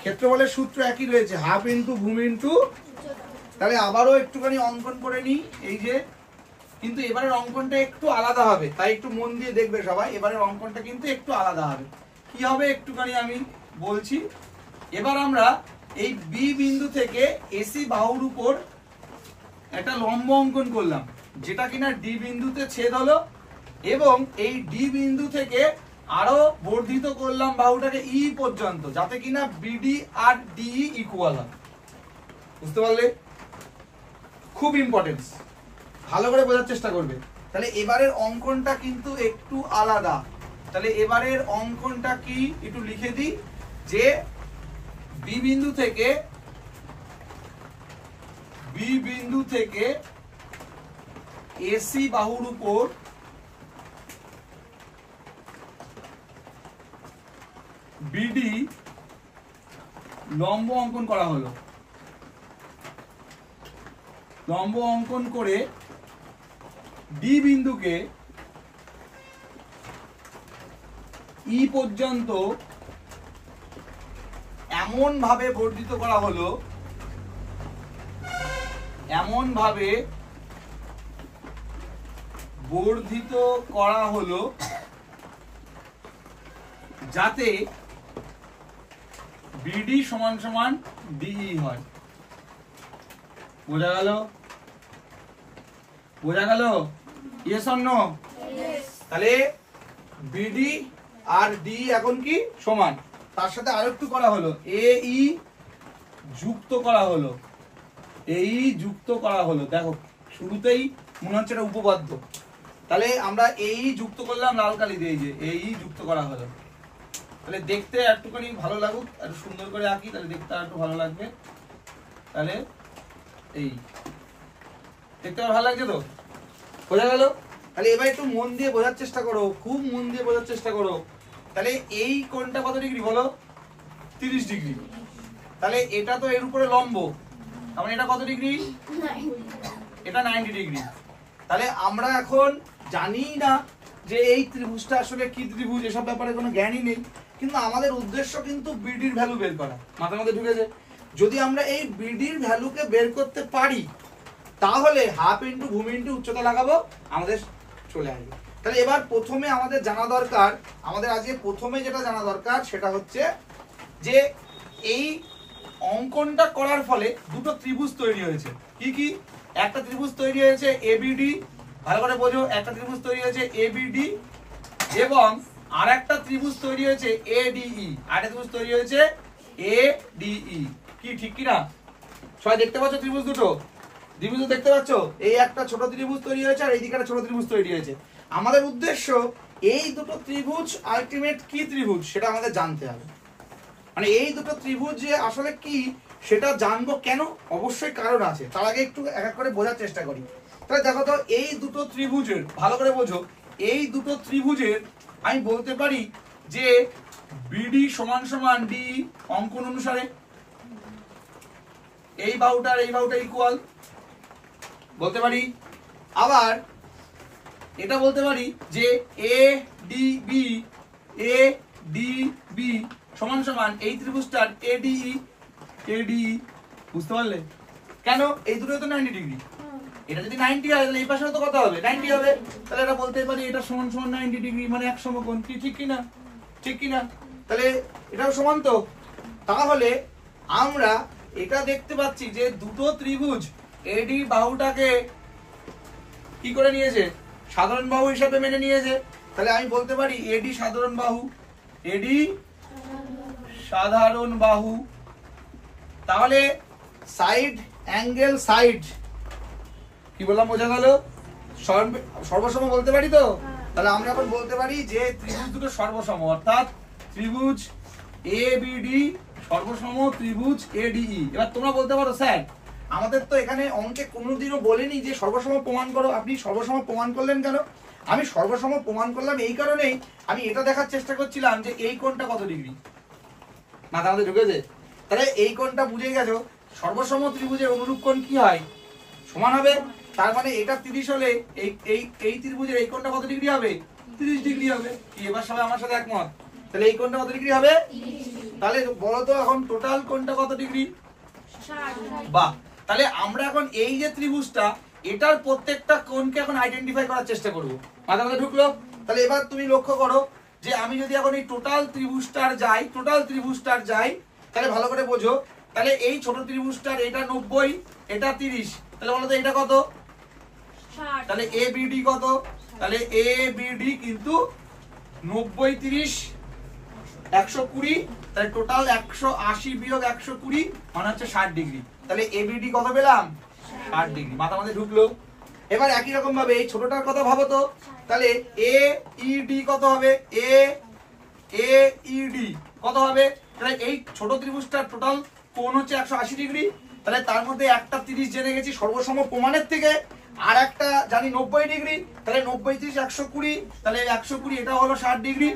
ক্ষেত্রফলের সূত্র একই রয়েছে, হাফ ইন্টু ভূমি ইন্টু, তাহলে আবারও একটুখানি অঙ্কন করে নিই। এই যে, কিন্তু এবারের অঙ্কনটা একটু আলাদা হবে, তাই একটু মন দিয়ে দেখবে সবাই। এবারের অঙ্কনটা কিন্তু একটু আলাদা হবে। কি হবে একটুখানি আমি বলছি। এবার আমরা এই বি বিন্দু থেকে এসি বাহুর উপর একটা লম্ব অঙ্কন করলাম, যেটা কিনা ডি বিন্দুতে ছেদ হলো, এবং এই ডি বিন্দু থেকে আরো বর্ধিত করলাম বাহুটাকে ই পর্যন্ত, যাতে কিনা বিডি আর ডিই ইকুয়াল হয়। বুঝতে পারলে? খুব ইম্পর্টেন্স, ভালো করে বোঝার চেষ্টা করবে। তাহলে এবারের অঙ্কনটা কিন্তু একটু আলাদা। তাহলে এবারের অঙ্কনটা কি একটু লিখে দিই, যে বি বিন্দু থেকে এসি বাহুর উপর বিডি লম্ব অঙ্কন করা হলো। লম্ব অঙ্কন করে ডি বিন্দুকে ই পর্যন্ত এমন ভাবে বর্ধিত করা হলো, যাতে বিডি সমান সমান ডিই হয়। বোঝা গেল? Yes or no? তাহলে বিডি আর ডি এখন কি সমান, তার সাথে আরেকটু করা হলো, এই যুক্ত করা হলো। দেখো শুরুতেই মনে হচ্ছে এটা উপপাদ্য। তাহলে আমরা এই যুক্ত করলাম লাল কালি দিয়ে, যে এই যুক্ত করা হলো। তাহলে দেখতে একটুখানি ভালো লাগুক, একটু সুন্দর করে আঁকি, তাহলে দেখতে আর একটু ভালো লাগবে। তাহলে এই দেখতে ভালো লাগছে তো? বোঝা গেল? তাহলে এবার একটু মন দিয়ে বোঝার চেষ্টা করো, খুব মন দিয়ে বোঝার চেষ্টা করো। তাহলে এই কোণটা কত ডিগ্রি বলো? 30 ডিগ্রি। তাহলে এটা তো এর উপরে লম্ব, তাহলে এটা কত ডিগ্রি? এটা 90 ডিগ্রি। তাহলে আমরা এখন জানি না যে এই ত্রিভুজটা আসলে কি ত্রিভুজ, এসব ব্যাপারে কোনো জ্ঞানই নেই, কিন্তু আমাদের উদ্দেশ্য কিন্তু বিডির ভ্যালু বের করা। মাথার মধ্যে ঢুকেছে? যদি আমরা এই বিডির ভ্যালুকে বের করতে পারি, তাহলে হাফ ইন্টু ভূমি ইন্টু উচ্চতা লাগাবো, আমাদের চলে আসবে। তাহলে এবার প্রথমে আমাদের জানা দরকার, আমাদের আজকে প্রথমে যেটা জানা দরকার সেটা হচ্ছে যে এই অঙ্কনটা করার ফলে দুটো ত্রিভুজ তৈরি হয়েছে। কি কি? একটা ত্রিভুজ তৈরি হয়েছে এবিডি, ভালো করে বোঝো, একটা ত্রিভুজ তৈরি হয়েছে এবিডি, এবং আর একটা ত্রিভুজ তৈরি হয়েছে এডিই, আরেকটা ত্রিভুজ তৈরি হয়েছে এডিই। কি ঠিক কি না? সবাই দেখতে পাচ্ছ ত্রিভুজ দুটো? ত্রিভুজ দেখতে পাচ্ছ? এই একটা ছোট ত্রিভুজ তৈরি হয়েছে আর এইদিকে একটা ছোট ত্রিভুজ তৈরি হয়েছে। আমাদের উদ্দেশ্য এই দুটো ত্রিভুজ আলটিমেট কি ত্রিভুজ সেটা আমাদের জানতে হবে। মানে এই দুটো ত্রিভুজ যে আসলে কি সেটা জানবো কেন? অবশ্যই কারণ আছে। তার আগে একটু এক এক করে বোঝার চেষ্টা করি। তাহলে দেখো তো, এই দুটো ত্রিভুজের, ভালো করে বোঝো, এই দুটো ত্রিভুজের আমি বলতে পারি যে বিডি সমান সমান ডি অঙ্কন অনুসারে এই বাহুটার এই বাহুটা ইকুয়াল বলতে পারি। আবার এটা বলতে পারি যে এ ডি বি সমান সমান এই ত্রিভুজটার এডিই। বুঝতে পারলে? কেন? এই দুটো তো 90 ডিগ্রি। এটা যদি 90 হয় তাহলে এই পাশেও তো কত হবে? 90 হবে। তাহলে এটা বলতে পারি এটা সমান সমান 90 ডিগ্রি, মানে এক সমকোণ। কি ঠিক কিনা? ঠিক কিনা? তাহলে এটাও সমান তো। তাহলে আমরা এটা দেখতে পাচ্ছি যে দুটো ত্রিভুজ এডি বাহুটাকে কি করে নিয়েছে? সাধারণ বাহু হিসাবে মেনে নিয়েছে। তাহলে আমি বলতে পারি এডি সাধারণ বাহু, এডি সাধারণ বাহু। তাহলে সাইড অ্যাঙ্গেল সাইড কি বললাম? বোঝা গেল? সর্বসম বলতে পারি তো? তাহলে আমরা এখন বলতে পারি যে ত্রিভুজ দুটো সর্বসম, অর্থাৎ ত্রিভুজ এবিডি সর্বসম ত্রিভুজ এডিই। এবার তোমরা বলতে পারো স্যার আমাদের তো এখানে অঙ্কে কোনোদিনও বলেনি যে সর্বসম প্রমাণ করো, আপনি সর্বসম প্রমাণ করলেন কেন? আমি সর্বসম প্রমাণ করলাম এই কারণেই, আমি এটা দেখার চেষ্টা করছিলাম যে এই কোণটা কত ডিগ্রি। মাথা আমাদের ঢুকেছে? তাহলে এই কোণটা বুঝে গেছো, সর্বসম ত্রিভুজের অনুরূপ কোণ কি হয়? সমান হবে। তার মানে এটা 30 হলে এই ত্রিভুজের এই কোণটা কত ডিগ্রি হবে? 30 ডিগ্রি হবে। কি এবার সবাই আমার সাথে একমত? তাহলে এই কোণটা কত ডিগ্রি হবে? তাহলে বলো তো এখন টোটাল কোণটা কত ডিগ্রি? 60। বাহ! তাহলে আমরা এখন এই যে ত্রিভুজটা, এটার প্রত্যেকটা কোণকে এখন আইডেন্টিফাই করার চেষ্টা করব। মাথা মধ্যে ঢুকলো? তাহলে এবার তুমি লক্ষ্য করো যে আমি যদি এখন এই টোটাল ত্রিভুজটার যাই, তাহলে ভালো করে বোঝো, তাহলে এই ছোট ত্রিভুজটার এটা 90, এটা 30, তাহলে বলো তো এটা কত? তাহলে ABD কত? তাহলে ABD কিন্তু 90 30 120, তাহলে টোটাল 180 বিয়োগ 120 মানে হচ্ছে 60 ডিগ্রি। তাহলে ABD কত পেলাম? 60 ডিগ্রি। মাথা মধ্যে ঢুকলো? এবার একই রকম ভাবে এই ছোটটার কথা ভাবো তো, তাহলে AED কত হবে? AED কত হবে? তাহলে এই ছোট ত্রিভুজটার টোটাল কোণ হচ্ছে 180 ডিগ্রি, তাহলে তার মধ্যে একটা 30 জেনে গেছি সর্বসম প্রমাণের থেকে, আর একটা জানি 90 ডিগ্রি, তাহলে 90 30 120, তাহলে 120 এটা হলো 60 ডিগ্রি,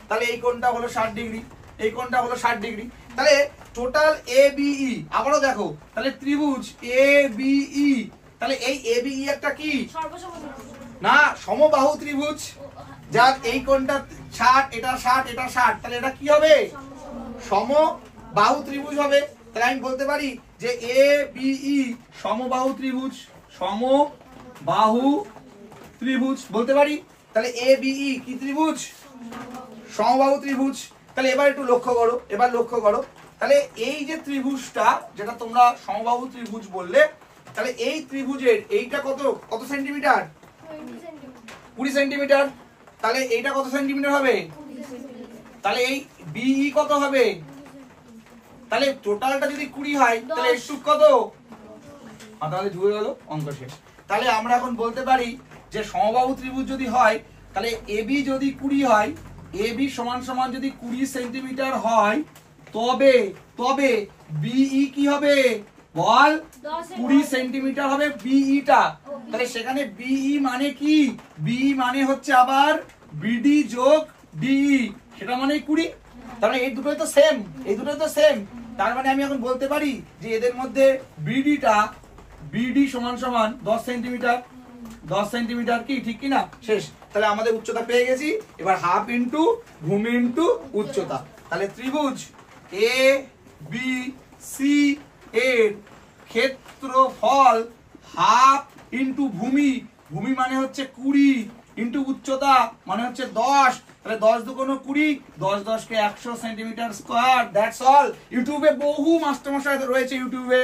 তাহলে এই কোণটা হলো 60 ডিগ্রি, এই কোণটা হলো 60 ডিগ্রি। তাহলে টোটাল ABE আবারও দেখো, তাহলে ত্রিভুজ ABE, তাহলে এই ABE একটা কি না সমবাহু ত্রিভুজ, যার এই কোণটা 60 এটা 60 এটা 60, তাহলে এটা কি হবে? সমবাহু ত্রিভুজ হবে। তাহলে আমি বলতে পারি যে ABE সমবাহু ত্রিভুজ, সমবাহু ত্রিভুজ বলতে পারি। তাহলে ABE কি ত্রিভুজ? সমবাহু ত্রিভুজ। তাহলে এবার একটু লক্ষ্য করো, এবার লক্ষ্য করো, তাহলে এই যে ত্রিভুজটা যেটা তোমরা সমবাহু ত্রিভুজ বললে, তাহলে এই ত্রিভুজের এইটা কত কত সেন্টিমিটার? 20 সেন্টিমিটার। তাহলে এইটা কত সেন্টিমিটার হবে? তাহলে এই BE কত হবে? তাহলে টোটালটা যদি 20 হয় তাহলে একটু কত? তাহলে ঢুকে গেল, অঙ্ক শেষ। তাহলে আমরা এখন বলতে পারি যে সমবাহু ত্রিভুজ যদি হয়, তাহলে AB যদি 20 হয়, AB সমান সমান যদি 20 সেন্টিমিটার হয়, তবে তবে BE কি হবে বল? 20 সেন্টিমিটার হবে BE টা। তাহলে সেখানে BE মানে কি? BE মানে হচ্ছে আবার BD যোগ DE, সেটা মানে 20। তাহলে এই দুটোই তো সেম, এই দুটোই তো সেম। তার মানে আমি এখন বলতে পারি যে এদের মধ্যে BD সমান সমান 10 সেন্টিমিটার, 10 সেন্টিমিটার, কি ঠিক কি না? শেষ। তাহলে আমাদের উচ্চতা পেয়ে গেছি। এবার হাফ ইন্টু ভূমি ইন্টু উচ্চতা। তাহলে ত্রিভুজ ABC এর ক্ষেত্রফল হাফ ইন্টু ভূমি, ভূমি মানে হচ্ছে 20 ইন্টু উচ্চতা মানে হচ্ছে 10, তাহলে 10 দুগুণ 20, 10 10 কে 100 সেন্টিমিটার স্কয়ার। That's all. ইউটিউবে বহু মাস্টারমশাই রয়েছে, ইউটিউবে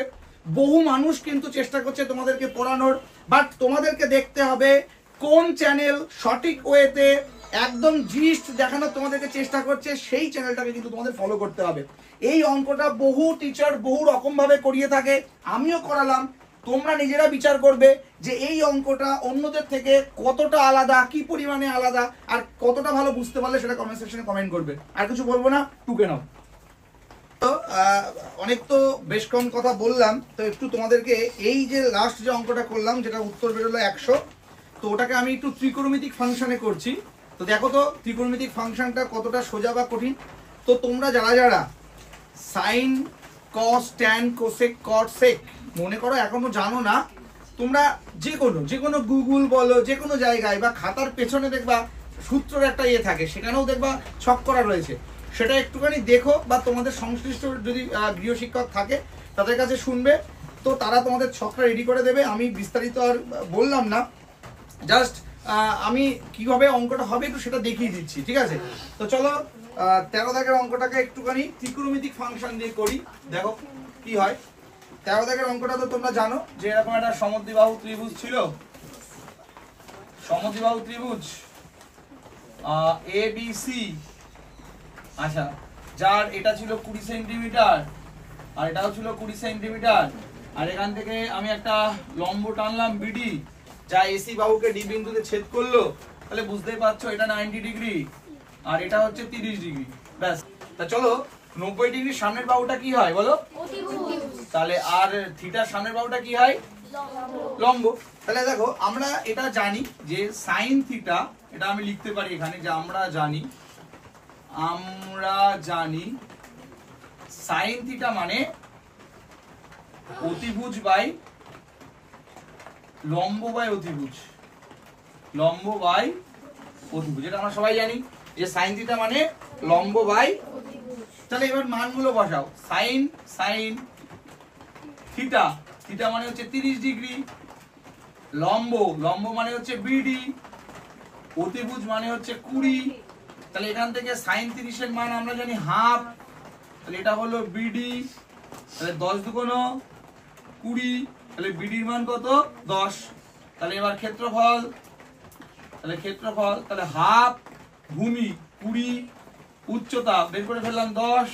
বহু মানুষ কিন্তু চেষ্টা করছে তোমাদেরকে পড়ানোর, বাট তোমাদেরকে দেখতে হবে কোন চ্যানেল সঠিক ওয়েতে একদম জিস্ট দেখানোর তোমাদেরকে চেষ্টা করছে, সেই চ্যানেলটাকে কিন্তু তোমাদের ফলো করতে হবে। এই অঙ্কটা বহু টিচার বহু রকম ভাবে করিয়ে থাকে, আমিও করালাম। তোমরা নিজেরা বিচার করবে যে এই অঙ্কটা অন্যদের থেকে কতটা আলাদা, কি পরিমাণে আলাদা, আর কতটা ভালো বুঝতে পারলে সেটা কমেন্ট সেকশনে কমেন্ট করবে। আর কিছু বলবো না, টুকে নাও। তো অনেক তো বেশ কম কথা বললাম, তো একটু তোমাদেরকে এই যে লাস্ট যে অঙ্কটা করলাম যেটা উত্তর বেরোলো 100, তো ওটাকে আমি একটু ত্রিকোণমিতিক ফাংশনে করছি। তো দেখো তো ত্রিকোণমিতিক ফাংশনটা কতটা সোজা বা কঠিন। তো তোমরা যারা যারা সাইন কস ট্যান কোসেক কট সেক মনে করো এখনো জানো না, তোমরা যে কোনো গুগল বলো, যে কোনো জায়গায় বা খাতার পেছনে দেখবা সূত্রের একটা ইয়ে থাকে, সেখানেও দেখবা ছক করা রয়েছে, সেটা একটুখানি দেখো, বা তোমাদের সংশ্লিষ্ট যদি গৃহশিক্ষক থাকে তাদের কাছে শুনবে, তো তারা তোমাদের ছকটা রেডি করে দেবে। আমি বিস্তারিত আর বললাম না, জাস্ট আমি কিভাবে অঙ্কটা হবে একটু সেটা দেখিয়ে দিচ্ছি, ঠিক আছে? তো চলো 13 দাগের অঙ্কটাকে একটুখানি ত্রিকোণমিতিক ফাংশন দিয়ে করি, দেখো কি হয়। 13 দাগের অঙ্কটা তো তোমরা জানো যে এরকম একটা সমদ্বিবাহু ত্রিভুজ ছিল, সমদ্বিবাহু ত্রিভুজ ABC, আচ্ছা, যার এটা ছিল 20 সেন্টিমিটার আর এটাও ছিল 20 সেন্টিমিটার, আর এখান থেকে আমি একটা লম্ব টানলাম BD, যা AC বাহুকে D বিন্দুতে ছেদ করলো। তাহলে বুঝতেই পারছো এটা 90 ডিগ্রি আর এটা হচ্ছে 30 ডিগ্রি। ব্যাস। তা চলো 90 ডিগ্রির সামনের বাহুটা কি হয় বলো? তাহলে আর থিটার সামনের বাহুটা কি হয়? লম্ব। তাহলে দেখো আমরা এটা জানি যে সাইন থিটা, এটা আমি লিখতে পারি এখানে যে আমরা জানি সাইন থিটা মানে অতিভুজ বাই লম্ব বাই অতিভুজ, লম্ব বাই অতিভুজ, এটা আমরা সবাই জানি যে সাইন থিটা মানে লম্ব বাই। তাহলে এবার মানগুলো বসাও। সাইন থিটা, থিটা মানে হচ্ছে 30 ডিগ্রি, লম্ব মানে হচ্ছে BD, অতিভুজ মানে হচ্ছে 20। তাহলে এখান থেকে সাইন 30 এর মান আমরা জানি হাফ, তাহলে এটা হলো বিডি, তাহলে 10 দুগুণ 20, তাহলে বিডির মান কত 10। তাহলে এবার ক্ষেত্রফল, তাহলে হাফ ভূমি 20, উচ্চতা বের করে ফেললাম 10,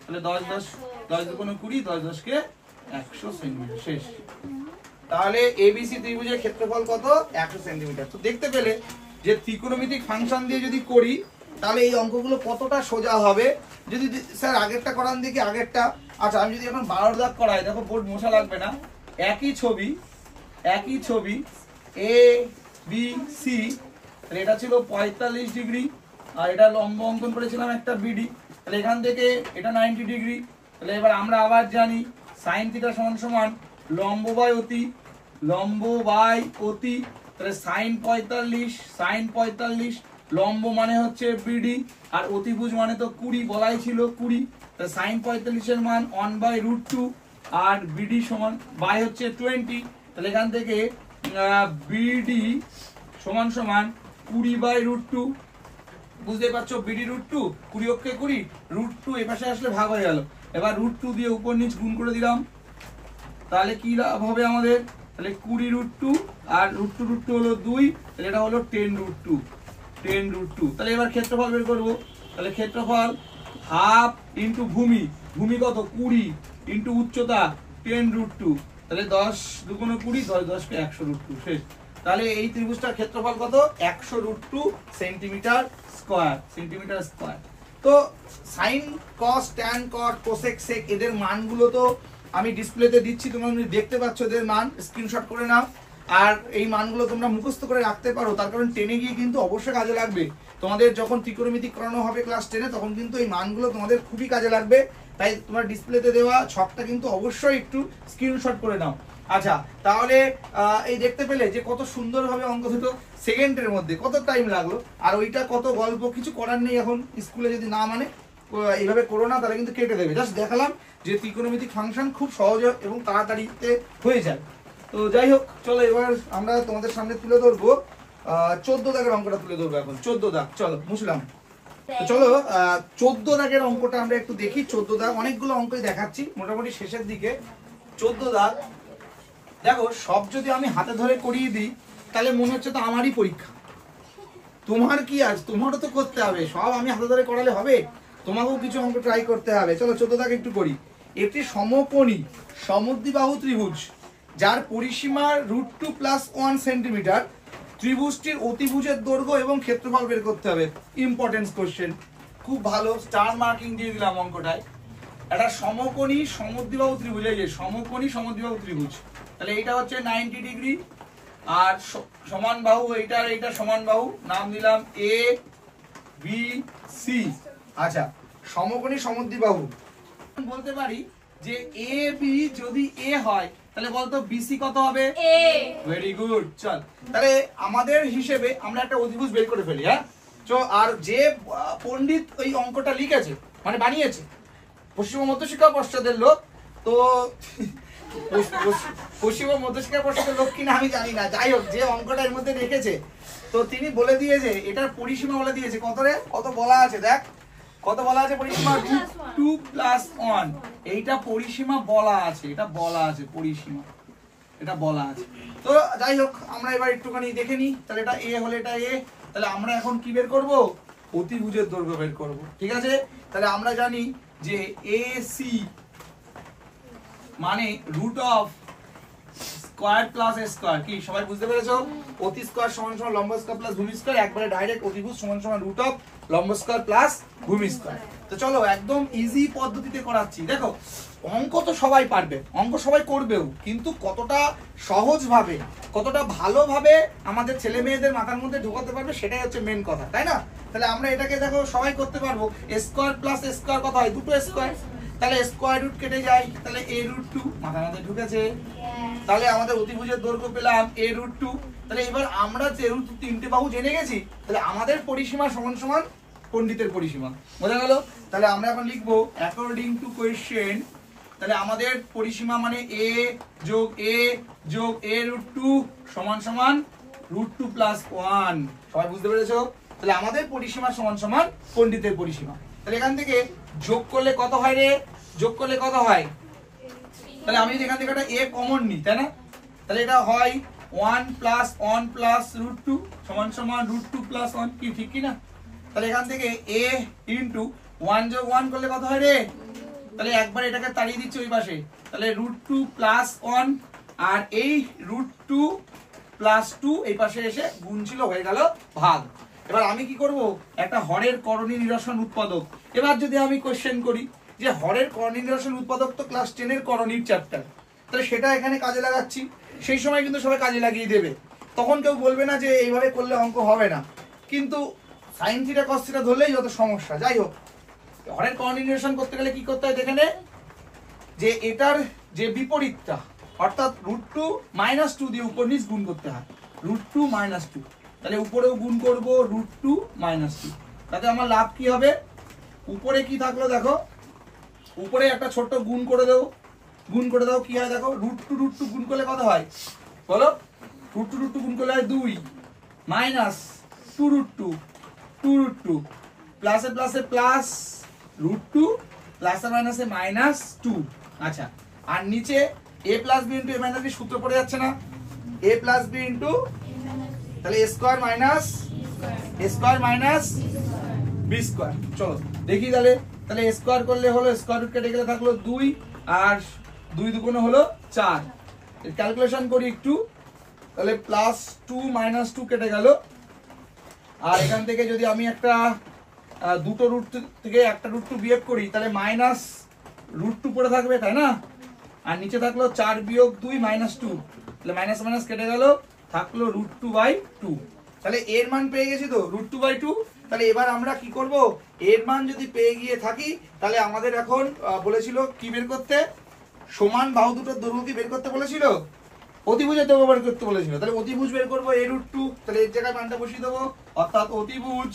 তাহলে 10 দুগুণ 20, 10 10 কে 100 সেন্টিমিটার। শেষ। তাহলে এবিসি ত্রিভুজের ক্ষেত্রফল কত 100 সেন্টিমিটার। তো দেখতে পেলে যে ত্রিকোণমিতিক ফাংশন দিয়ে যদি করি তাহলে এই অঙ্কগুলো কতটা সোজা হবে। যদি স্যার আগেরটা করান দেখি, আগেরটা। আচ্ছা আমি যদি এখন 12 দাগ করাই, দেখো বোর্ড মোছা লাগবে না, একই ছবি এ বি সি, এটা ছিল 45 ডিগ্রি, আর এটা লম্ব অঙ্কন করেছিলাম একটা বিডি, তাহলে এখান থেকে এটা 90 ডিগ্রি। তাহলে এবার আমরা আবার জানি সাইন থিটা সমান সমান লম্ব বাই অতি, তাহলে সাইন 45, লম্ব মানে হচ্ছে বিডি, আর অতিভুজ মানে তো 20 বলাই ছিল 20, তাহলে সাইন 45 এর মান 1/√2, আর বিডি সমান বাই হচ্ছে 20, তাহলে এখান থেকে বিডি সমান সমান 20/√2। বুঝতে পারছো, বিডি √2, 20 অক্ষে 20, √2 এ পাশে আসলে ভাগ হয়ে গেল। এবার √2 দিয়ে উপর নিচ গুণ করে দিলাম, তাহলে কি লাভ হবে আমাদের, তাহলে 20√2 আর √2 হলো 2, তাহলে এটা হলো 10√2। তাহলে এবার ক্ষেত্রফল বের করব, তাহলে ক্ষেত্রফল হাফ ইন্টু ভূমি কত 20 ইন্টু উচ্চতা 10√2, তাহলে 10 দুগুণ 20, 10 10 কে 100√2। শেষ। তাহলে এই ত্রিভুজটার ক্ষেত্রফল কত 100√2 সেন্টিমিটার স্কয়ার। তো sine cos tan cot cosec sec এদের মানগুলো তো আমি ডিসপ্লেতে দিচ্ছি, তোমরা দেখতে পাচ্ছ এদের মান, স্ক্রিনশট করে নাও। আর এই মানগুলো তোমরা মুখস্থ করে রাখতে পারো, তার কারণ টেনে গিয়ে কিন্তু অবশ্যই কাজে লাগবে। তোমাদের যখন ত্রিকোণমিতি করানো হবে ক্লাস 10-এ, তখন কিন্তু এই মানগুলো তোমাদের খুবই কাজে লাগবে। তাই তোমার ডিসপ্লেতে দেওয়া ছকটা কিন্তু অবশ্যই একটু স্ক্রিনশট করে নাও। আচ্ছা, তাহলে এই দেখতে পেলে যে কত সুন্দরভাবে অঙ্ক দুটো সেকেন্ডের মধ্যে, কত টাইম লাগলো। আর ওইটা কত গল্প, কিছু করার নেই। এখন স্কুলে যদি না মানে এইভাবে করো না, তাহলে কিন্তু কেটে দেবে। জাস্ট দেখালাম যে ত্রিকোণমিতিক ফাংশন খুব সহজ এবং তাড়াতাড়িতে হয়ে যায়। তো যাই হোক, চলো এবার আমরা তোমাদের সামনে তুলে ধরবো 14 দাগের অঙ্কটা তুলে ধরবো। এখন 14 দাগ, চলো মুছলাম। তো চলো 14 দাগের অঙ্কটা আমরা একটু দেখি। 14 দাগ, অনেকগুলো অঙ্কই দেখাচ্ছি, মোটামুটি শেষের দিকে। 14 দাগ দেখো, সব যদি আমি হাতে ধরে করিয়ে দিই তাহলে মনে হচ্ছে তো আমারই পরীক্ষা। তোমার কি আছে, তোমারও তো করতে হবে। সব আমি হাতে ধরে করালে হবে, তোমাকেও কিছু অঙ্ক ট্রাই করতে হবে। চলো 14 দাগ একটু করি। একটি সমকোণী সমদ্বিবাহু ত্রিভুজ যার পরিসীমা √2 + 1 সেন্টিমিটার, ত্রিভুজটির অতিভুজের দৈর্ঘ্য এবং ক্ষেত্রফল বের করতে হবে। ইম্পর্টেন্স কোশ্চেন, খুব ভালো, স্টার মার্কিং দিয়ে দিলাম অঙ্কটায়। একটা সমকোণী সমদ্বিবাহু ত্রিভুজ, এই যে সমকোণী সমদ্বিবাহু ত্রিভুজ, তাহলে এইটা হচ্ছে 90 ডিগ্রি, আর সমান বাহু এইটা সমান বাহু, নাম দিলাম এ বি সি। আচ্ছা, সমকোণী সমদ্বিবাহু বলতে পারি যে এ বি যদি এ হয় তাহলে বলতো বিসি কত হবে এ। Very good. চল, তাহলে আমাদের হিসেবে আমরা একটা অতিভুজ বের করে ফেলি। হ্যাঁ, তো আর যে পণ্ডিত ওই অঙ্কটা লিখেছে মানে বানিয়েছে, পশ্চিমবঙ্গ মধ্যশিক্ষা পর্ষদের লোক, তো পশ্চিমবঙ্গ মধ্যশিক্ষা পর্ষদের লোক কিনা আমি জানি না, যাই হোক যে অঙ্কটা এর মধ্যে রেখেছে, তো তিনি বলে দিয়েছে এটার পরিসীমা বলে দিয়েছে কত রে, কত বলা আছে দেখ, কত বলা আছে পরিসীমা, √2 + 1। এইটা পরিসীমা বলা আছে, এটা বলা আছে পরিসীমা, এটা বলা আছে। তো যাই হোক, আমরা এবার একটুখানি দেখে নিই। তাহলে এটা এ হলে এটা এ, তাহলে আমরা এখন কি বের করব, অতিভুজের দৈর্ঘ্য বের করব। ঠিক আছে, তাহলে আমরা জানি যে AC মানে √² + স্কয়ার। কি সবাই বুঝতে পেরেছো? অতি স্কয়ার সমান সমান লম্ব স্কয়ার প্লাস ভূমি স্কয়ার, একবারে ডাইরেক্ট অতিভুজ সমান সমান √² লম্ব স্কয়ার প্লাস ভূমি স্কয়ার। তো চলো একদম ইজি পদ্ধতিতে করাচ্ছি। দেখো, অঙ্ক তো সবাই পারবে, অঙ্ক সবাই করবেও, কিন্তু কতটা সহজভাবে, কতটা ভালোভাবে আমাদের ছেলে মেয়েদের মাথার মধ্যে ঢোকাতে পারবে, সেটাই হচ্ছে মেন কথা, তাই না? তাহলে আমরা এটাকে দেখো সবাই করতে পারবো। স্কয়ার প্লাস স্কয়ার কত হয়, দুটো স্কয়ার, তাহলে স্কয়ার রুট কেটে যায়, তাহলে a√2 মাথার মধ্যে ঢুকেছে। তাহলে আমাদের অতিভুজের দৈর্ঘ্য পেলাম a√2। তাহলে এবার আমরা যেহেতু তিনটে বাহু জেনে গেছি, তাহলে আমাদের পরিসীমা সমান সমান পণ্ডিতের পরিসীমা। বোঝা গেল? তাহলে আমরা এখন লিখবো অ্যাকর্ডিং টু কোয়েশ্চেন, তাহলে আমাদের পরিসীমা মানে a যোগ a√2 সমান সমান √2 + 1। সবাই বুঝতে পেরেছো? তাহলে আমাদের পরিসীমা সমান সমান পণ্ডিতের পরিসীমা। তাহলে এখান থেকে যোগ করলে কত হয় রে? যোগ করলে কত হয়? তাহলে আমি যদি এখান থেকে একটা a কমন নিই, তাই না? তাহলে এটা হয় 1 প্লাস 1 প্লাস √2 সমান সমান √2 প্লাস 1, কি ঠিক কি না? তাহলে এখান থেকে a ইনটু 1 যোগ 1 করলে কত হয় রে? তাহলে একবার এটাকে তাড়িয়ে দিচ্ছি ওই পাশে, তাহলে √2 প্লাস 1 আর এই √2 প্লাস 2 এই পাশে এসে গুণ ছিল, হয়ে গেল ভাগ। এবার আমি কি করব? একটা হরের করণী নিরসন উৎপাদক। এবার যদি আমি কোশ্চেন করি যে হরের করণী নিরসন উৎপাদক তো ক্লাস 10 এর করণীর চ্যাপ্টার, তাহলে সেটা এখানে কাজে লাগাচ্ছি। সেই সময় কিন্তু সবাই কাজে লাগিয়ে দেবে, তখন কেউ বলবে না যে এইভাবে করলে অঙ্ক হবে না। কিন্তু সাইন থিটা কস থিটা ধরলেই যত সমস্যা। যাই হোক, হরের করণী নিরসন করতে গেলে কি করতে হয় দেখে নে, যে এটার যে বিপরীতটা অর্থাৎ √2 - 2 দিয়ে উপর নিচ গুণ করতে হয়, √2 - 2। তাহলে উপরেও গুণ করব √2 - 2। তাতে আমার লাভ কি হবে? উপরে কি থাকলো দেখো, উপরে একটা ছোট্ট গুণ করে দেবো, গুণ করে দাও, কি হয় দেখো, √2 গুণ করলে কত হয় বলো? √2 গুণ করলে হয় 2 মাইনাস 2√2 2√2 প্লাসে প্লাসে প্লাস √2 প্লাসে মাইনাসে -2। আচ্ছা, আর নিচে a plus b into a minus b সূত্র পড়ে যাচ্ছে না, a প্লাস b ইন্টু, তাহলে a square minus b square. চলো দেখি তাহলে, তাহলে a স্কয়ার করলে হলো স্কয়ার রুট কেটে গেলে থাকলো 2 আর 2 দুগুণে হলো 4। ক্যালকুলেশন করি একটু, তাহলে +2 - 2 কেটে গেল। আর এখান থেকে যদি আমি একটা দুটো রুট থেকে একটা √2 বিয়োগ করি, তাহলে -√2 পড়ে থাকবে, তাই না? আর নিচে থাকলো 4 বিয়োগ 2 -2, তাহলে মাইনাস মাইনাস কেটে গেল, থাকলো √2/2। তাহলে এর মান পেয়ে গেছি তো, √2/2। তাহলে এবার আমরা কি করব? এর মান যদি পেয়ে গিয়ে থাকি, তাহলে আমাদের এখন বলেছিল কি বের করতে? সমান বাহু দুটোর দৈর্ঘ্য কি বের করতে বলেছিল? অতিভুজের দৈর্ঘ্য বের করতে বলেছিল। তাহলে অতিভুজ বের করবো a √2, তাহলে এর জায়গায় মানটা বসিয়ে দেবো, অর্থাৎ অতিভুজ।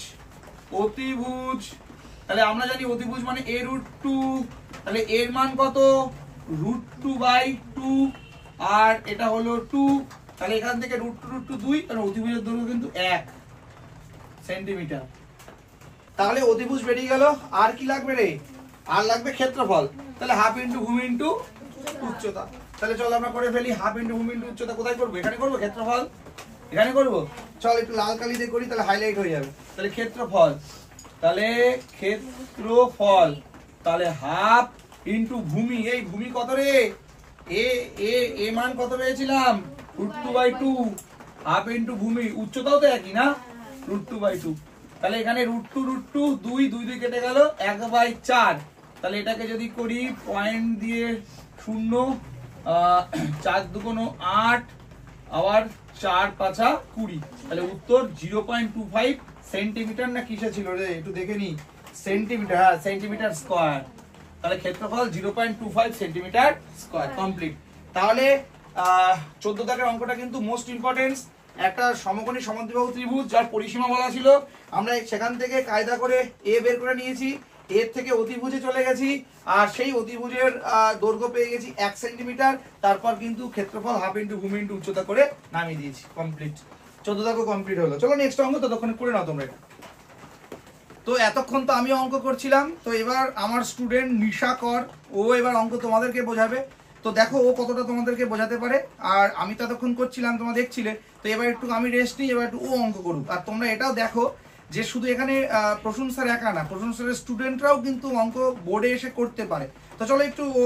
তাহলে আমরা জানি অতিভুজ মানে a √2, তাহলে এর মান কত? √2/2 আর এটা হলো 2, তাহলে এখান থেকে √2 2, কারণ অতিভুজের দৈর্ঘ্য কিন্তু 1 সেন্টিমিটার। তাহলে অতিভুজ বেরিয়ে গেল। আর কি লাগবে রে? আর লাগবে ক্ষেত্রফল। তাহলে হাফ ইন্টু ভূমি ইন্টু উচ্চতা। তাহলে চলো আমরা করে ফেলি, হাফ ইন্টু ভূমি ইন্টু উচ্চতা কোথায় করবো? এখানে করবো ক্ষেত্রফল, এখানে করবো। চল একটু লাল কালি দিয়ে করি, তাহলে হাইলাইট হয়ে যাবে। তাহলে ক্ষেত্রফল, তাহলে হাফ ইন্টু ভূমি, এই ভূমি কত রে? এ মান কত পেয়েছিলাম? √2/2। হাফ ইন্টু ভূমি, উচ্চতাও তো একই না, √2/2। তাহলে এখানে √2 2 কেটে গেল, 1/4। তাহলে এটাকে যদি করি পয়েন্ট দিয়ে 0, 4 দুগুণ 8, আবার 4 5 20, তাহলে উত্তর 0.25 সেন্টিমিটার না কিসে ছিল রে? একটু দেখে নি, সেন্টিমিটার, হ্যাঁ সেন্টিমিটার স্কয়ার। তাহলে ক্ষেত্রফল 0.25 সেন্টিমিটার স্কয়ার, কমপ্লিট। তাহলে 14 দাগের অঙ্কটা কিন্তু মোস্ট ইম্পর্টেন্ট। একটা সমকোণী সমদ্বিবাহু ত্রিভুজ যার পরিসীমা বলা ছিল, আমরা সেখান থেকে কায়দা করে a বের করে নিয়েছি, এর থেকে অতিভুজে চলে গেছি, আর সেই অতিভুজের দৈর্ঘ্য পেয়ে গেছি 1 সেন্টিমিটার। তারপর কিন্তু ক্ষেত্রফল হাফ ইন্টু ভূমি ইন্টু উচ্চতা করে নামিয়ে দিয়েছি, কমপ্লিট। 14 দাগও কমপ্লিট হলো। চলো নেক্সট অঙ্ক, ততক্ষণ করে নাও তোমরা এটা। তো এতক্ষণ তো আমি অঙ্ক করছিলাম, তো এবার আমার স্টুডেন্ট নিশা কর, ও এবার অঙ্ক তোমাদেরকে বোঝাবে। তো দেখো ও কতটা তোমাদেরকে বোঝাতে পারে। আর আমি ততক্ষণ করছিলাম, তোমরা দেখছিলে। তো এবার একটু আমি রেস্ট নিই, এবার একটু ও অঙ্ক করুক। আর তোমরা এটাও দেখো যে শুধু এখানে প্রশংসার একা না, প্রশংসার স্টুডেন্টরাও কিন্তু অঙ্ক বোর্ডে এসে করতে পারে। তো চলো একটু ও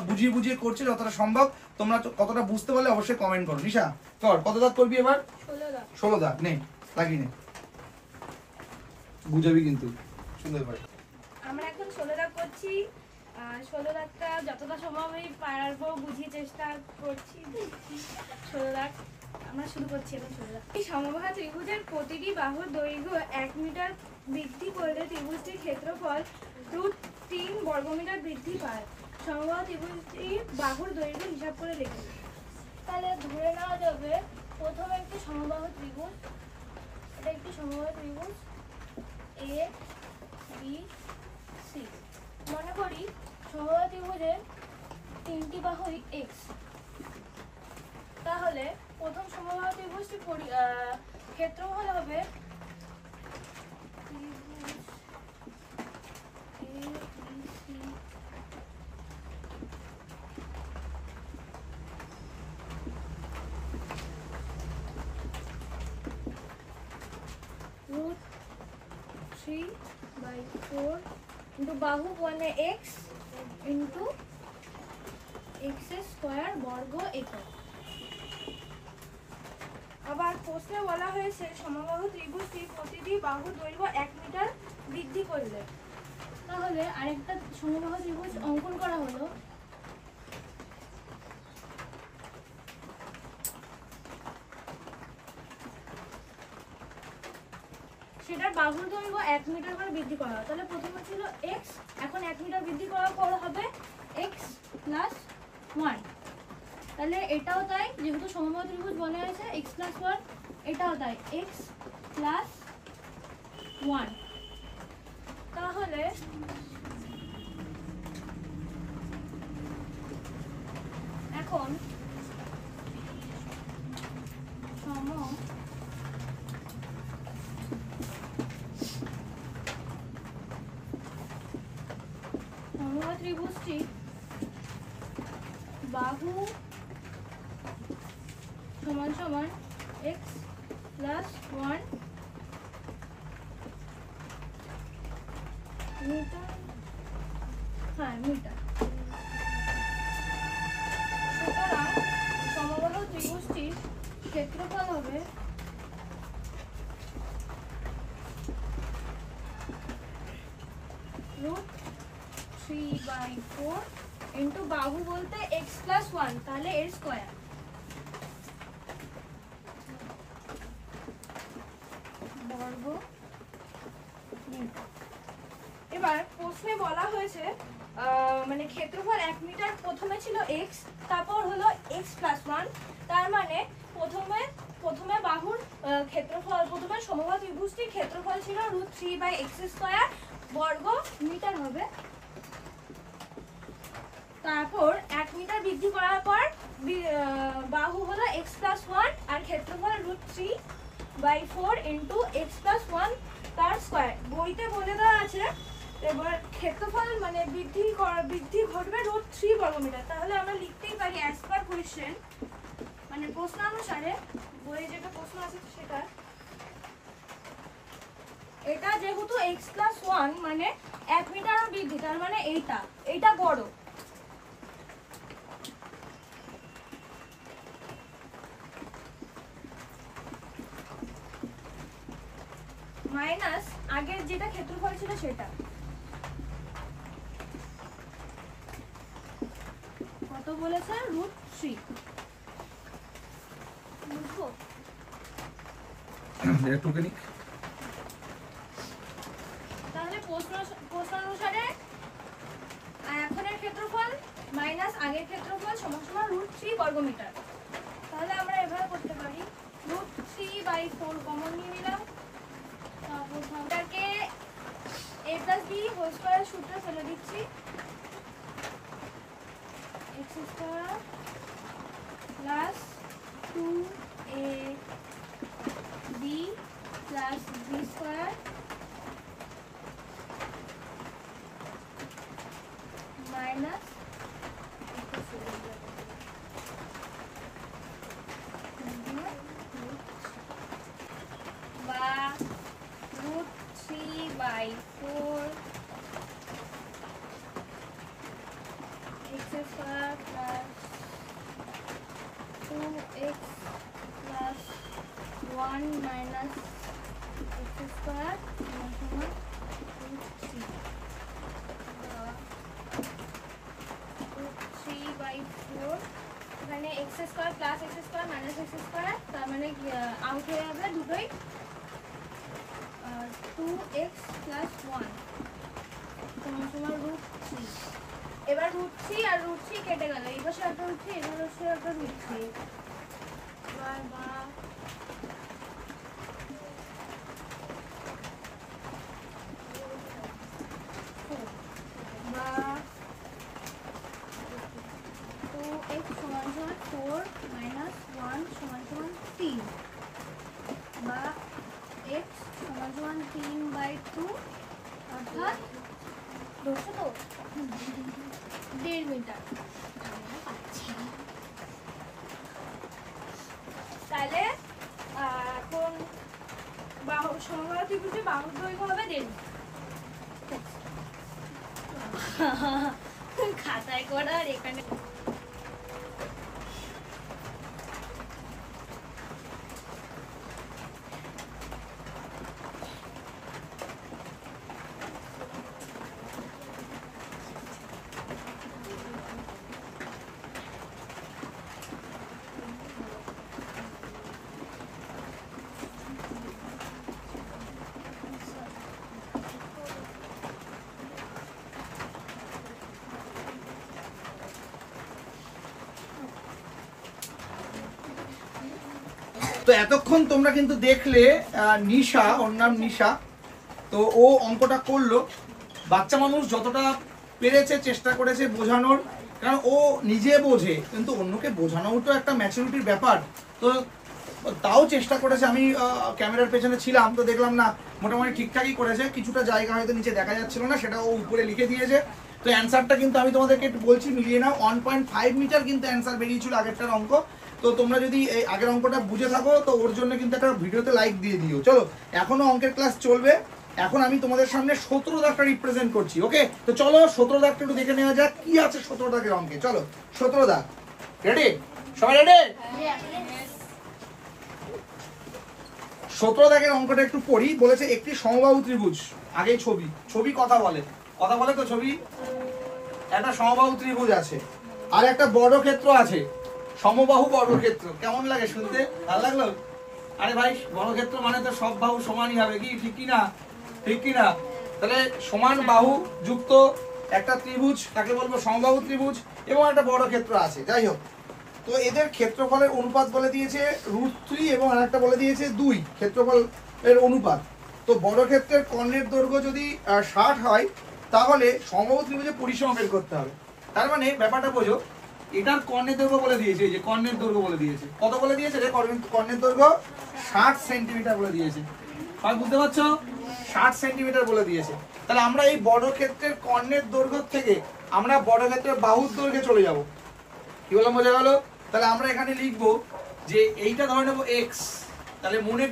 বুঝিয়ে বুঝিয়ে করছে যতটা সম্ভব। তোমরা কতটা বুঝতে পারলে অবশ্যই কমেন্ট করো। নিশা কর, কত দাগ করবি এবার? 16 দাগ। নে লাগিয়ে নে, বুঝাবি কিন্তু সুন্দর করে। আমরা এখন 16 দাগ করছি। 16 দাগটা যতটা সম্ভব আমি পারবো বুঝিয়ে চেষ্টা করছি। 16 দাগ আমরা শুরু করছি এখন। 16 দাগ, এই সমবাহু ত্রিভুজের প্রতিটি বাহুর দৈর্ঘ্য 1 মিটার বৃদ্ধি করলে ত্রিভুজটির ক্ষেত্রফল √3 বর্গমিটার বৃদ্ধি পায়। সমবাহু ত্রিভুজটির বাহুর দৈর্ঘ্য হিসাব করে লিখুন। তাহলে ধরে নেওয়া যাবে প্রথমে একটি সমবাহু ত্রিভুজ, এটা একটি সমবাহু ত্রিভুজ A B C। মনে করি সমবাহু ত্রিভুজের 3টি বাহুই x। তাহলে প্রথম সমবাহু ত্রিভুজটি ক্ষেত্রফল হবে ত্রিভুজ A B C √3/4 ইন্টু বাহু মানে x ইন্টু x² বর্গ একক। আবার প্রশ্নে বলা হয়েছে সমবাহু ত্রিভুজটি প্রতিটি বাহুর দৈর্ঘ্য 1 মিটার বৃদ্ধি করলে। তাহলে আরেকটা সমবাহু ত্রিভুজ অঙ্কন করা হলো। সেটার বাহুর দৈর্ঘ্য 1 মিটার করে বৃদ্ধি করা হয়। তাহলে প্রথমে ছিল x, এখন 1 মিটার বৃদ্ধি করার পর হবে x + 1। তাহলে এটাও তাই, যেহেতু সমবাহু ত্রিভুজ বলা হয়েছে x + 1, এটাও তাই x + 1। তাহলে এখন সমবাহু ত্রিভুজটি বাহু সমান সমান x + 1 মিটার, মিটার। সুতরাং সমবাহু ত্রিভুজটির ক্ষেত্রফল হবে √3/4 ইন্টু বাহু বলতে x + 1, তাহলে এর স্কয়ার বর্গ মিটার। এবার প্রশ্নে বলা হয়েছে মানে ক্ষেত্রফল 1 মিটার, প্রথমে ছিল x, তারপর হলো x + 1। তার মানে প্রথমে বাহুর ক্ষেত্রফল, প্রথমে সমবাহু ত্রিভুজটির ক্ষেত্রফল ছিল √3/x² বর্গ মিটার হবে। তারপর 1 মিটার বৃদ্ধি করার পর বাহু হলো x + 1 আর ক্ষেত্রফল √3/4 ইন্টু x + 1 তার স্কয়ার। বইতে বলে দেওয়া আছে এবার ক্ষেত্রফল মানে বৃদ্ধি ঘটবে √3 বর্গমিটার। তাহলে আমরা লিখতেই পারি অ্যাজ পার কোয়েশ্চেন, মানে প্রশ্ন অনুসারে বইয়ে যেটা প্রশ্ন আছে সেটা, এটা যেহেতু x + 1 মানে 1 মিটার বৃদ্ধি, তার মানে এইটা বড়। মাইনাস আগের যেটা ক্ষেত্রফল ছিল সেটা, কত বলেছে √3। বুঝবো একটুখানি। তাহলে প্রশ্ন অনুসারে এখনের ক্ষেত্রফল মাইনাস আগের ক্ষেত্রফল সমান সমান √3 বর্গমিটার। তাহলে আমরা এভাবে করতে পারি √3/4 কমন নিয়ে নিলাম, তারপর এটাকে a + b হোল স্কয়ার সূত্রে ফেলে দিচ্ছি, x² + 2ab + b² মাইনাস বা √3/4 x² + 2x + 1 মাইনাস x² সমান √3 √3/4। এখানে x² + x² মাইনাস x², তার মানে আউট হয়ে যাবে দুটোই, 2x + 1 সমান সমান √3। এবার √3 আর √3 কেটে গেল, এই পাশে একটা √3, এবার হচ্ছে একটা √3। এবার বা বা 2x সমান সমান 4 মাইনাস 1 সমান সমান 3, বা x সমান সমান 3/2 অর্থাৎ ধরছো তো 1.5 মিটার। তাহলে এখন বাহু সমবাহু ত্রিভুজে বাহুর দৈর্ঘ্য হবে 1.5 মিটার। খাতায় করার এখানে তো এতক্ষণ তোমরা কিন্তু দেখলে নিশা, ওর নাম নিশা, তো ও অঙ্কটা করলো। বাচ্চা মানুষ যতটা পেরেছে চেষ্টা করেছে বোঝানোর, কারণ ও নিজে বোঝে কিন্তু অন্যকে বোঝানোও তো একটা ম্যাচুরিটির ব্যাপার। তো তাও চেষ্টা করেছে। আমি ক্যামেরার পেছনে ছিলাম তো দেখলাম না মোটামুটি ঠিকঠাকই করেছে। কিছুটা জায়গা হয়তো নিচে দেখা যাচ্ছিল না, সেটা ও উপরে লিখে দিয়েছে। তো অ্যান্সারটা কিন্তু আমি তোমাদেরকে একটু বলছি, মিলিয়ে নাও। 1.5 মিটার কিন্তু অ্যান্সার বেরিয়েছিল আগেরটার অঙ্ক। তো তোমরা যদি এই আগের অঙ্কটা বুঝে থাকো তো ওর জন্য কিন্তু একটা ভিডিওতে লাইক দিয়ে দিও। চলো, এখনো অঙ্কের ক্লাস চলবে। এখন আমি তোমাদের সামনে 17 দাগটা রিপ্রেজেন্ট করছি। ওকে, তো চলো 17 দাগটা একটু দেখে নেওয়া যাক কি আছে 17 দাগের অঙ্কে। চলো 17 দাগ, রেডি? সবাই রেডি? 17 দাগের অঙ্কটা একটু পড়ি। বলেছে একটি সমবাহু ত্রিভুজ, আগেই ছবি, ছবি কথা বলে, কথা বলে তো ছবি। একটা সমবাহু ত্রিভুজ আছে আর একটা বর্গক্ষেত্র আছে, সমবাহু বর্গক্ষেত্র। কেমন লাগে শুনতে? ভালো লাগলো? আরে ভাই, বর্গক্ষেত্র মানে তো সব বাহু সমানই হবে, কি ঠিক কি না? ঠিক কি না? তাহলে সমান বাহু যুক্ত একটা ত্রিভুজ তাকে বলবো সমবাহু ত্রিভুজ, এবং একটা বর্গক্ষেত্র আছে। যাই হোক, তো এদের ক্ষেত্রফলের অনুপাত বলে দিয়েছে √3 এবং আরেকটা বলে দিয়েছে 2, ক্ষেত্রফলের অনুপাত। তো বর্গক্ষেত্রের কর্ণের দৈর্ঘ্য যদি 60 হয় তাহলে সমবাহু ত্রিভুজে পরিসীমা বের করতে হবে। তার মানে ব্যাপারটা বোঝো, এটার কর্ণের দৈর্ঘ্য বলে দিয়েছে, এই যে কর্ণের দৈর্ঘ্য বলে দিয়েছে। কত বলে দিয়েছে রে? কর্ণের দৈর্ঘ্য 60 সেন্টিমিটার বলে দিয়েছে। আর বুঝতে পারছো? 60 সেন্টিমিটার বলে দিয়েছে। তাহলে আমরা এই বর্গক্ষেত্রের কর্ণের দৈর্ঘ্য থেকে আমরা বর্গক্ষেত্রের বাহুর দৈর্ঘ্যে চলে যাব। কি বললাম, বোঝা গেল? তাহলে আমরা এখানে লিখবো যে এইটা ধরে নেবো x। তাহলে মনে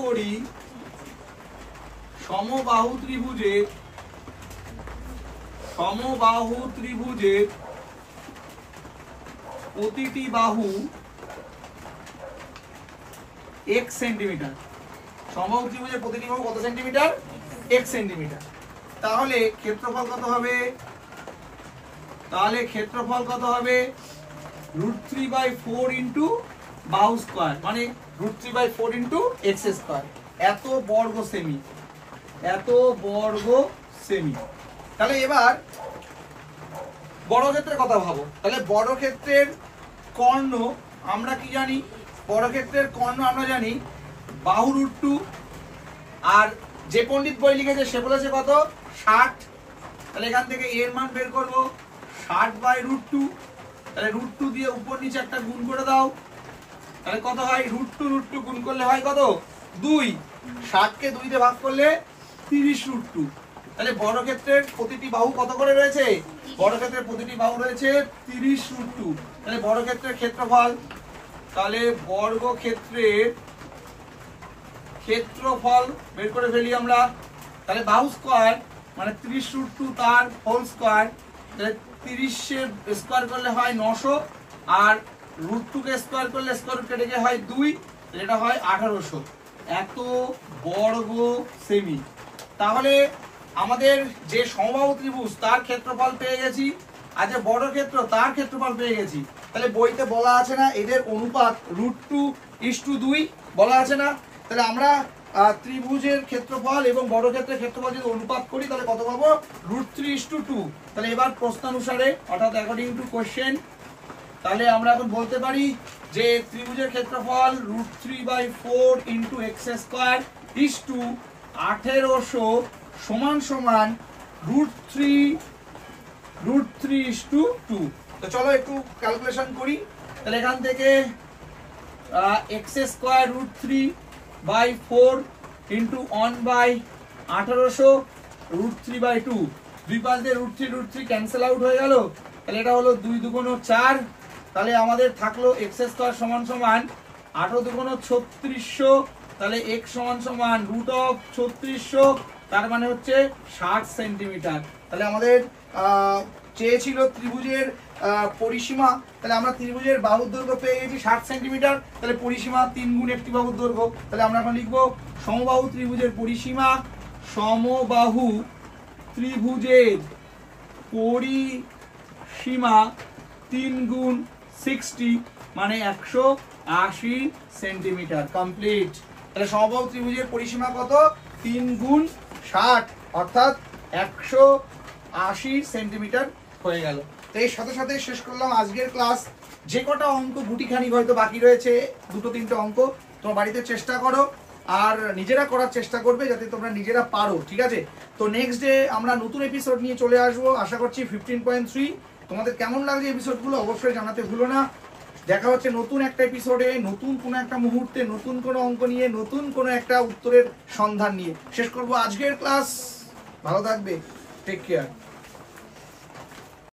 করি সমবাহু ত্রিভুজের প্রতিটি বাহু x সেন্টিমিটার। সমবাহু ত্রিভুজের প্রতিটি বাহু কত সেন্টিমিটার? x centimetre. তাহলে ক্ষেত্রফল কত হবে? √3/4 ইন্টু বাহু স্কয়ার, মানে √3/4 ইন্টু এক্স স্কয়ার। এত বর্গ সেমি। তাহলে এবার বর্গক্ষেত্রের কথা ভাবো। তাহলে বর্গক্ষেত্রের কর্ণ আমরা কি জানি? বর্গক্ষেত্রের কর্ণ আমরা জানি বাহু √2, আর যে পণ্ডিত বই লিখেছে সে বলেছে কত? 60। তাহলে এখান থেকে এর মান বের করব 60/√2। তাহলে √2 দিয়ে উপর নিচে একটা গুণ করে দাও, তাহলে কত হয়? √2 গুণ করলে হয় কত? 2। 60 কে 2 দিয়ে ভাগ করলে 30√2। তাহলে বর্গক্ষেত্রের প্রতিটি বাহু কত করে রয়েছে? বর্গক্ষেত্রের প্রতিটি বাহু রয়েছে 30√2। তাহলে বর্গক্ষেত্রের ক্ষেত্রফল, তাহলে বর্গক্ষেত্রের ক্ষেত্রফল বের করে ফেলি আমরা। তাহলে বাহু স্কয়ার মানে 30√2 তার হোল স্কয়ার। তাহলে 30 স্কয়ার করলে হয় 900, আর √2 কে স্কয়ার করলে স্কয়ার কেটে গিয়ে হয় 2, এটা হয় 1800। এত বর্গ সেমি। তাহলে আমাদের যে সমবাহু ত্রিভুজ তার ক্ষেত্রফল পেয়ে গেছি, আর যে বর্গক্ষেত্র তার ক্ষেত্রফল পেয়ে গেছি। তাহলে বইতে বলা আছে না এদের অনুপাত √2:2 বলা আছে না? তাহলে আমরা ত্রিভুজের ক্ষেত্রফল এবং বর্গক্ষেত্রের ক্ষেত্রফল যদি অনুপাত করি তাহলে কত পাবো? √3:2। তাহলে এবার প্রশ্নানুসারে, অর্থাৎ অ্যাকর্ডিং টু কোশ্চেন, তাহলে আমরা এখন বলতে পারি যে ত্রিভুজের ক্ষেত্রফল √3/4 into x square is to 1800 সমান সমান √3:2। তো চলো একটু ক্যালকুলেশন করি। তাহলে এখান থেকে এক্স স্কয়ার √3/4 ইন্টু 1/1800 √3/2, দুই পাশ দিয়ে √3 ক্যান্সেল আউট হয়ে গেল, তাহলে এটা হলো 2 দুগুণ 4, তাহলে আমাদের থাকলো x² সমান সমান 8 দুগুণ 3600, তাহলে x সমান সমান √3600, তার মানে হচ্ছে 60 সেন্টিমিটার। তাহলে আমাদের চেয়েছিল ত্রিভুজের পরিসীমা, তাহলে আমরা ত্রিভুজের বাহুর দৈর্ঘ্য পেয়ে গেছি 60 সেন্টিমিটার, তাহলে পরিসীমা 3 গুণ একটি বাহুর দৈর্ঘ্য, তাহলে আমরা এখন লিখবো সমবাহু ত্রিভুজের পরিসীমা, সমবাহু ত্রিভুজের পরিসীমা 3 গুণ 60 মানে 180 সেন্টিমিটার। কমপ্লিট। তাহলে সমবাহু ত্রিভুজের পরিসীমা কত? 3 গুণ 60 অর্থাৎ 180 সেন্টিমিটার হয়ে গেল। তো এর সাথে সাথে শেষ করলাম আজকের ক্লাস। যে কটা অঙ্ক গুটিখানি হয়তো বাকি রয়েছে, 2-3টে অঙ্ক তোমরা বাড়িতে চেষ্টা করো আর নিজেরা করার চেষ্টা করবে যাতে তোমরা নিজেরা পারো, ঠিক আছে? তো নেক্সট ডে আমরা নতুন এপিসোড নিয়ে চলে আসবো, আশা করছি 15.3। তোমাদের কেমন লাগছে এপিসোডগুলো অবশ্যই জানাতে ভুলো না। দেখা হচ্ছে নতুন একটা এপিসোডে, নতুন কোনো একটা মুহূর্তে, নতুন কোনো অঙ্ক নিয়ে, নতুন কোনো একটা উত্তরের সন্ধান নিয়ে। শেষ করবো আজকের ক্লাস। ভালো থাকবে, টেক কেয়ার।